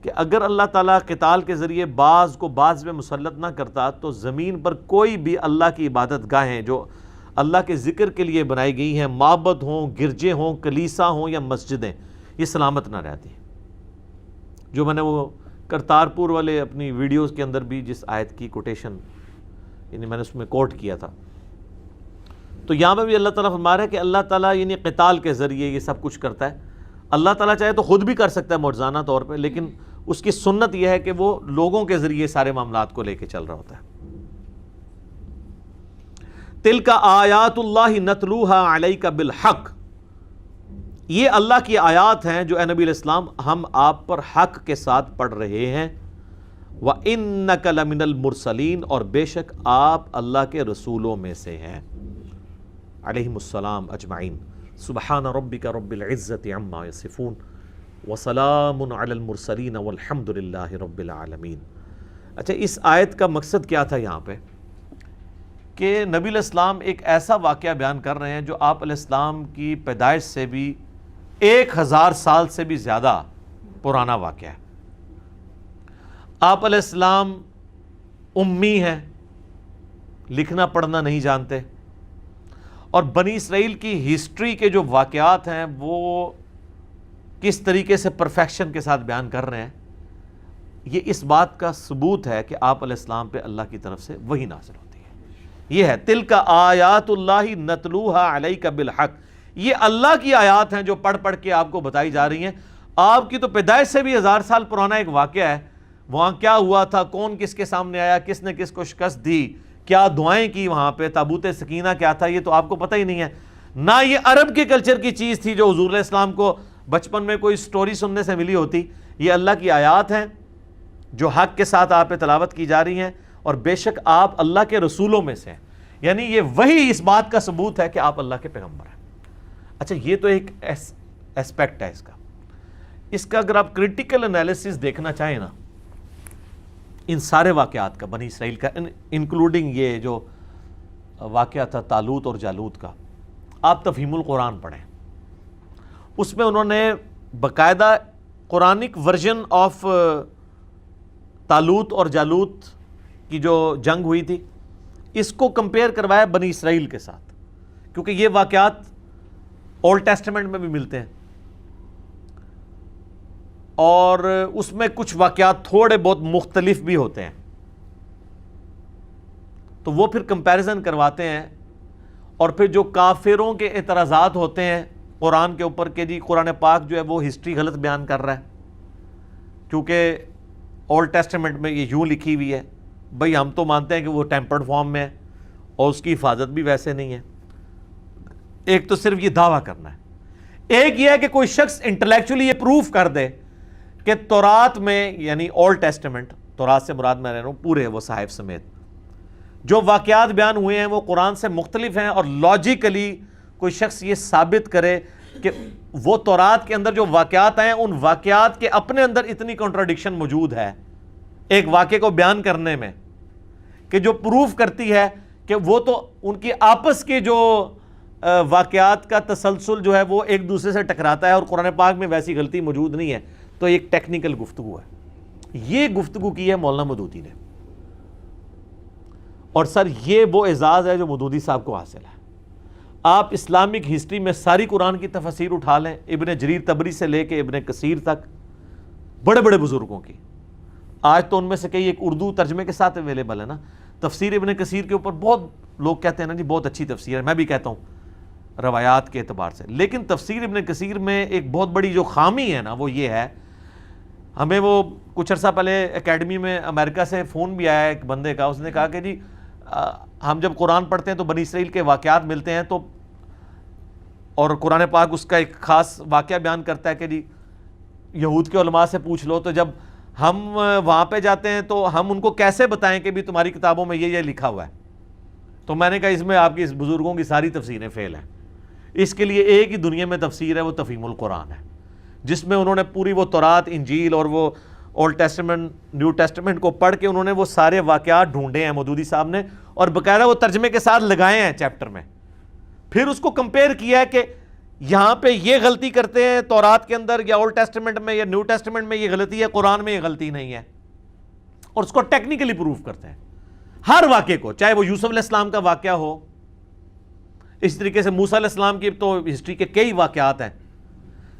کہ اگر اللہ تعالیٰ قتال کے ذریعے بعض کو بعض میں مسلط نہ کرتا تو زمین پر کوئی بھی اللہ کی عبادت گاہیں جو اللہ کے ذکر کے لیے بنائی گئی ہیں، معبد ہوں، گرجے ہوں، کلیسا ہوں یا مسجدیں، یہ سلامت نہ رہتی. جو میں نے وہ کرتارپور والے اپنی ویڈیوز کے اندر بھی جس آیت کی کوٹیشن یعنی میں نے اس میں کوٹ کیا تھا، تو یہاں پہ بھی اللہ تعالیٰ فرما رہا ہے کہ اللہ تعالیٰ یعنی قتال کے ذریعے یہ سب کچھ کرتا ہے. اللہ تعالیٰ چاہے تو خود بھی کر سکتا ہے معجزانہ طور پہ، لیکن اس کی سنت یہ ہے کہ وہ لوگوں کے ذریعے سارے معاملات کو لے کے چل رہا ہوتا ہے. تِلْکَ آیات اللہ نتلوها علیک بالحق، یہ اللہ کی آیات ہیں جو اے نبی علیہ السلام ہم آپ پر حق کے ساتھ پڑھ رہے ہیں. وَإِنَّكَ لَمِنَ الْمُرْسَلِينَ، اور بے شک آپ اللہ کے رسولوں میں سے ہیں. علیہم السلام اجمعین. سبحان ربک رب العزت عما یصفون وسلام علی المرسلین والحمد للہ رب العالمین. اچھا، اس آیت کا مقصد کیا تھا یہاں پہ کہ نبی علیہ السلام ایک ایسا واقعہ بیان کر رہے ہیں جو آپ علیہ السلام کی پیدائش سے بھی 1000 سال سے بھی زیادہ پرانا واقعہ ہے. آپ علیہ السلام امی ہیں، لکھنا پڑھنا نہیں جانتے، اور بنی اسرائیل کی ہسٹری کے جو واقعات ہیں وہ کس طریقے سے پرفیکشن کے ساتھ بیان کر رہے ہیں، یہ اس بات کا ثبوت ہے کہ آپ علیہ السلام پہ اللہ کی طرف سے وحی نازل ہوتی ہے. یہ ہے تِلْکَ آیات اللہ نتلوها علیک بالحق، یہ اللہ کی آیات ہیں جو پڑھ پڑھ کے آپ کو بتائی جا رہی ہیں. آپ کی تو پیدائش سے بھی 1000 سال پرانا ایک واقعہ ہے. وہاں کیا ہوا تھا، کون کس کے سامنے آیا، کس نے کس کو شکست دی، کیا دعائیں کی، وہاں پہ تابوت سکینہ کیا تھا، یہ تو آپ کو پتہ ہی نہیں ہے. نہ یہ عرب کے کلچر کی چیز تھی جو حضور علیہ السلام کو بچپن میں کوئی سٹوری سننے سے ملی ہوتی. یہ اللہ کی آیات ہیں جو حق کے ساتھ آپ پہ تلاوت کی جا رہی ہیں، اور بے شک آپ اللہ کے رسولوں میں سے ہیں. یعنی یہ وہی اس بات کا ثبوت ہے کہ آپ اللہ کے پیغمبر ہیں. اچھا، یہ تو ایک ایسپیکٹ ہے اس کا اگر آپ کریٹیکل انالیسس دیکھنا چاہیں نا ان سارے واقعات کا، بنی اسرائیل کا، انکلوڈنگ یہ جو واقعہ تھا طالوت اور جالوت کا، آپ تفہیم القرآن پڑھیں. اس میں انہوں نے باقاعدہ قرآنک ورژن آف طالوت اور جالوت کی جو جنگ ہوئی تھی اس کو کمپیئر کروایا بنی اسرائیل کے ساتھ، کیونکہ یہ واقعات اولڈ ٹیسٹمنٹ میں بھی ملتے ہیں، اور اس میں کچھ واقعات تھوڑے بہت مختلف بھی ہوتے ہیں. تو وہ پھر کمپیریزن کرواتے ہیں، اور پھر جو کافروں کے اعتراضات ہوتے ہیں قرآن کے اوپر کہ جی قرآن پاک جو ہے وہ ہسٹری غلط بیان کر رہا ہے کیونکہ اولڈ ٹیسٹمنٹ میں یہ یوں لکھی ہوئی ہے. بھئی ہم تو مانتے ہیں کہ وہ ٹیمپرڈ فارم میں ہے اور اس کی حفاظت بھی ویسے نہیں ہے. ایک تو صرف یہ دعویٰ کرنا ہے، ایک یہ ہے کہ کوئی شخص انٹلیکچولی یہ پروف کر دے کہ تورات میں، یعنی اولڈ ٹیسٹمنٹ، تورات سے مراد میں رہ رہا ہوں پورے وہ صحائف سمیت، جو واقعات بیان ہوئے ہیں وہ قرآن سے مختلف ہیں، اور لاجیکلی کوئی شخص یہ ثابت کرے کہ وہ تورات کے اندر جو واقعات ہیں ان واقعات کے اپنے اندر اتنی کنٹراڈکشن موجود ہے ایک واقعے کو بیان کرنے میں کہ جو پروف کرتی ہے کہ وہ تو ان کی آپس کے جو واقعات کا تسلسل جو ہے وہ ایک دوسرے سے ٹکراتا ہے، اور قرآن پاک میں ویسی غلطی موجود نہیں ہے. تو ایک ٹیکنیکل گفتگو ہے. یہ گفتگو کی ہے مولانا مودودی نے، اور سر یہ وہ اعزاز ہے جو مودودی صاحب کو حاصل ہے. آپ اسلامک ہسٹری میں ساری قرآن کی تفسیر اٹھا لیں، ابن جریر طبری سے لے کے ابن کثیر تک، بڑے بڑے بزرگوں کی. آج تو ان میں سے کئی ایک اردو ترجمے کے ساتھ اویلیبل ہے نا. تفسیر ابن کثیر کے اوپر بہت لوگ کہتے ہیں نا جی بہت اچھی تفسیر ہے، میں بھی کہتا ہوں روایات کے اعتبار سے. لیکن تفسیر ابن کثیر میں ایک بہت بڑی جو خامی ہے نا وہ یہ ہے، ہمیں وہ کچھ عرصہ پہلے اکیڈمی میں امریکہ سے فون بھی آیا ایک بندے کا، اس نے کہا کہ جی ہم جب قرآن پڑھتے ہیں تو بنی اسرائیل کے واقعات ملتے ہیں، تو اور قرآن پاک اس کا ایک خاص واقعہ بیان کرتا ہے کہ جی یہود کے علماء سے پوچھ لو، تو جب ہم وہاں پہ جاتے ہیں تو ہم ان کو کیسے بتائیں کہ بھی تمہاری کتابوں میں یہ لکھا ہوا ہے. تو میں نے کہا اس میں آپ کی اس بزرگوں کی ساری تفسیریں فیل ہیں. اس کے لیے ایک ہی دنیا میں تفسیر ہے، وہ تفہیم القرآن ہے. جس میں انہوں نے پوری وہ تورات، انجیل اور وہ اولڈ ٹیسٹمنٹ، نیو ٹیسٹمنٹ کو پڑھ کے انہوں نے وہ سارے واقعات ڈھونڈے ہیں مودودی صاحب نے، اور باقاعدہ وہ ترجمے کے ساتھ لگائے ہیں چیپٹر میں. پھر اس کو کمپیئر کیا ہے کہ یہاں پہ یہ غلطی کرتے ہیں تورات کے اندر یا اولڈ ٹیسٹمنٹ میں یا نیو ٹیسٹمنٹ میں یہ غلطی ہے، قرآن میں یہ غلطی نہیں ہے، اور اس کو ٹیکنیکلی پروف کرتے ہیں ہر واقعے کو، چاہے وہ یوسف علیہ السلام کا واقعہ ہو، اس طریقے سے موسیٰ علیہ السلام کی تو ہسٹری کے کئی واقعات ہیں،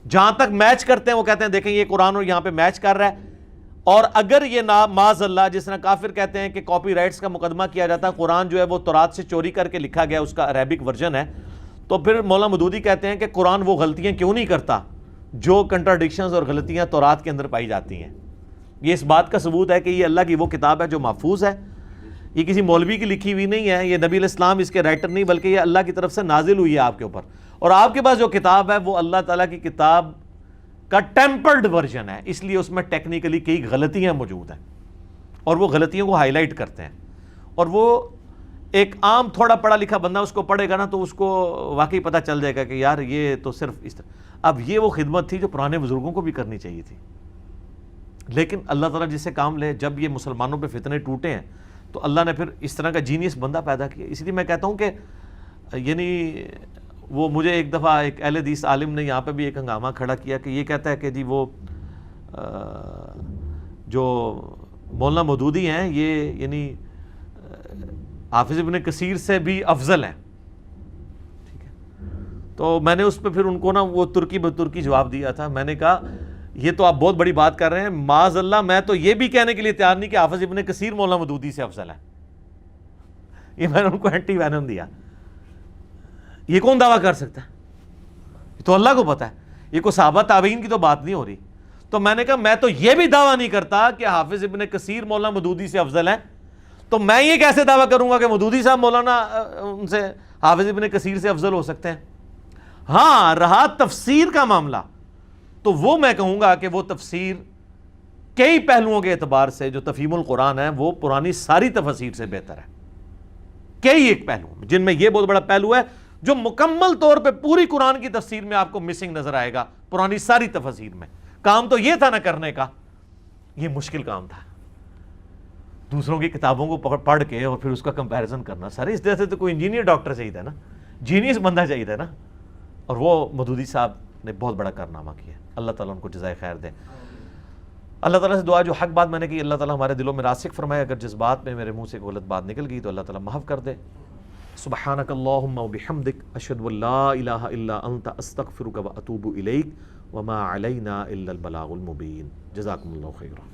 جہاں تک میچ کرتے ہیں وہ کہتے ہیں دیکھیں یہ قرآن اور یہاں پہ میچ کر رہا ہے. اور اگر یہ معاذ اللہ جس طرح کافر کہتے ہیں کہ کاپی رائٹس کا مقدمہ کیا جاتا ہے، قرآن جو ہے وہ تورات سے چوری کر کے لکھا گیا، اس کا عربک ورژن ہے، تو پھر مولانا مودودی کہتے ہیں کہ قرآن وہ غلطیاں کیوں نہیں کرتا جو کنٹراڈکشنز اور غلطیاں تورات کے اندر پائی جاتی ہیں. یہ اس بات کا ثبوت ہے کہ یہ اللہ کی وہ کتاب ہے جو محفوظ ہے، یہ کسی مولوی کی لکھی ہوئی نہیں ہے، یہ نبی علیہ السلام اس کے رائٹر نہیں، بلکہ یہ اللہ کی طرف سے نازل ہوئی ہے آپ کے اوپر، اور آپ کے پاس جو کتاب ہے وہ اللہ تعالیٰ کی کتاب کا ٹیمپرڈ ورژن ہے، اس لیے اس میں ٹیکنیکلی کئی غلطیاں موجود ہیں، اور وہ غلطیوں کو ہائی لائٹ کرتے ہیں. اور وہ ایک عام تھوڑا پڑھا لکھا بندہ اس کو پڑھے گا نا تو اس کو واقعی پتہ چل جائے گا کہ یار یہ تو صرف اس طرح. اب یہ وہ خدمت تھی جو پرانے بزرگوں کو بھی کرنی چاہیے تھی، لیکن اللہ تعالیٰ جس سے کام لے، جب یہ مسلمانوں پہ فتنے ٹوٹے ہیں تو اللہ نے پھر اس طرح کا جینیس بندہ پیدا کیا. اس لیے میں کہتا ہوں کہ یعنی وہ مجھے ایک دفعہ ایک اہل حدیث عالم نے یہاں پہ بھی ایک ہنگامہ کھڑا کیا کہ یہ کہتا ہے کہ جی وہ جو مولانا مودودی ہیں یہ یعنی حافظ ابن کثیر سے بھی افضل ہیں. ٹھیک ہے، تو میں نے اس پہ پھر ان کو نا وہ ترکی بترکی جواب دیا تھا. میں نے کہا یہ تو آپ بہت بڑی بات کر رہے ہیں، معاذ اللہ میں تو یہ بھی کہنے کے لیے تیار نہیں کہ حافظ ابن کثیر مولانا مودودی سے افضل ہے. یہ میں نے ان کو اینٹی وینم دیا. یہ کون دعویٰ کر سکتا ہے؟ یہ تو اللہ کو پتا ہے، یہ کوئی صحابہ تابعین کی تو بات نہیں ہو رہی. تو میں نے کہا میں تو یہ بھی دعویٰ نہیں کرتا کہ حافظ ابن کثیر مولانا مودودی سے افضل ہے، تو میں یہ کیسے دعویٰ کروں گا کہ مودودی صاحب مولانا ان سے حافظ ابن کثیر سے افضل ہو سکتے ہیں. ہاں رہا تفسیر کا معاملہ تو وہ میں کہوں گا کہ وہ تفسیر کئی پہلوؤں کے اعتبار سے جو تفہیم القرآن ہے وہ پرانی ساری تفاسیر سے بہتر ہے. کئی ایک پہلو جن میں یہ بہت بڑا پہلو ہے جو مکمل طور پہ پوری قرآن کی تفسیر میں آپ کو مسنگ نظر آئے گا. پرانی ساری تفاسیر میں کام تو یہ تھا نہ کرنے کا، یہ مشکل کام تھا دوسروں کی کتابوں کو پڑھ کے اور پھر اس کا کمپیریزن کرنا. سر اس طرح سے تو کوئی انجینئر ڈاکٹر چاہیے تھا نا، جینیس بندہ چاہیے تھا نا، اور وہ مودودی صاحب نے بہت بڑا کارنامہ کیا. اللہ تعالیٰ ان کو جزائے خیر دے. اللہ تعالیٰ سے دعا جو حق بات میں نے کی اللہ تعالیٰ ہمارے دلوں میں راسخ فرمائے. اگر جس بات میں میرے منہ سے غلط بات نکل گئی تو اللہ تعالیٰ معاف کر دے. سبحانک اللہم و بحمدک اشہد ان لا الہ الا انت استغفرک و اتوب الیک وما علینا الا البلاغ المبین. جزاکم اللہ خیرا.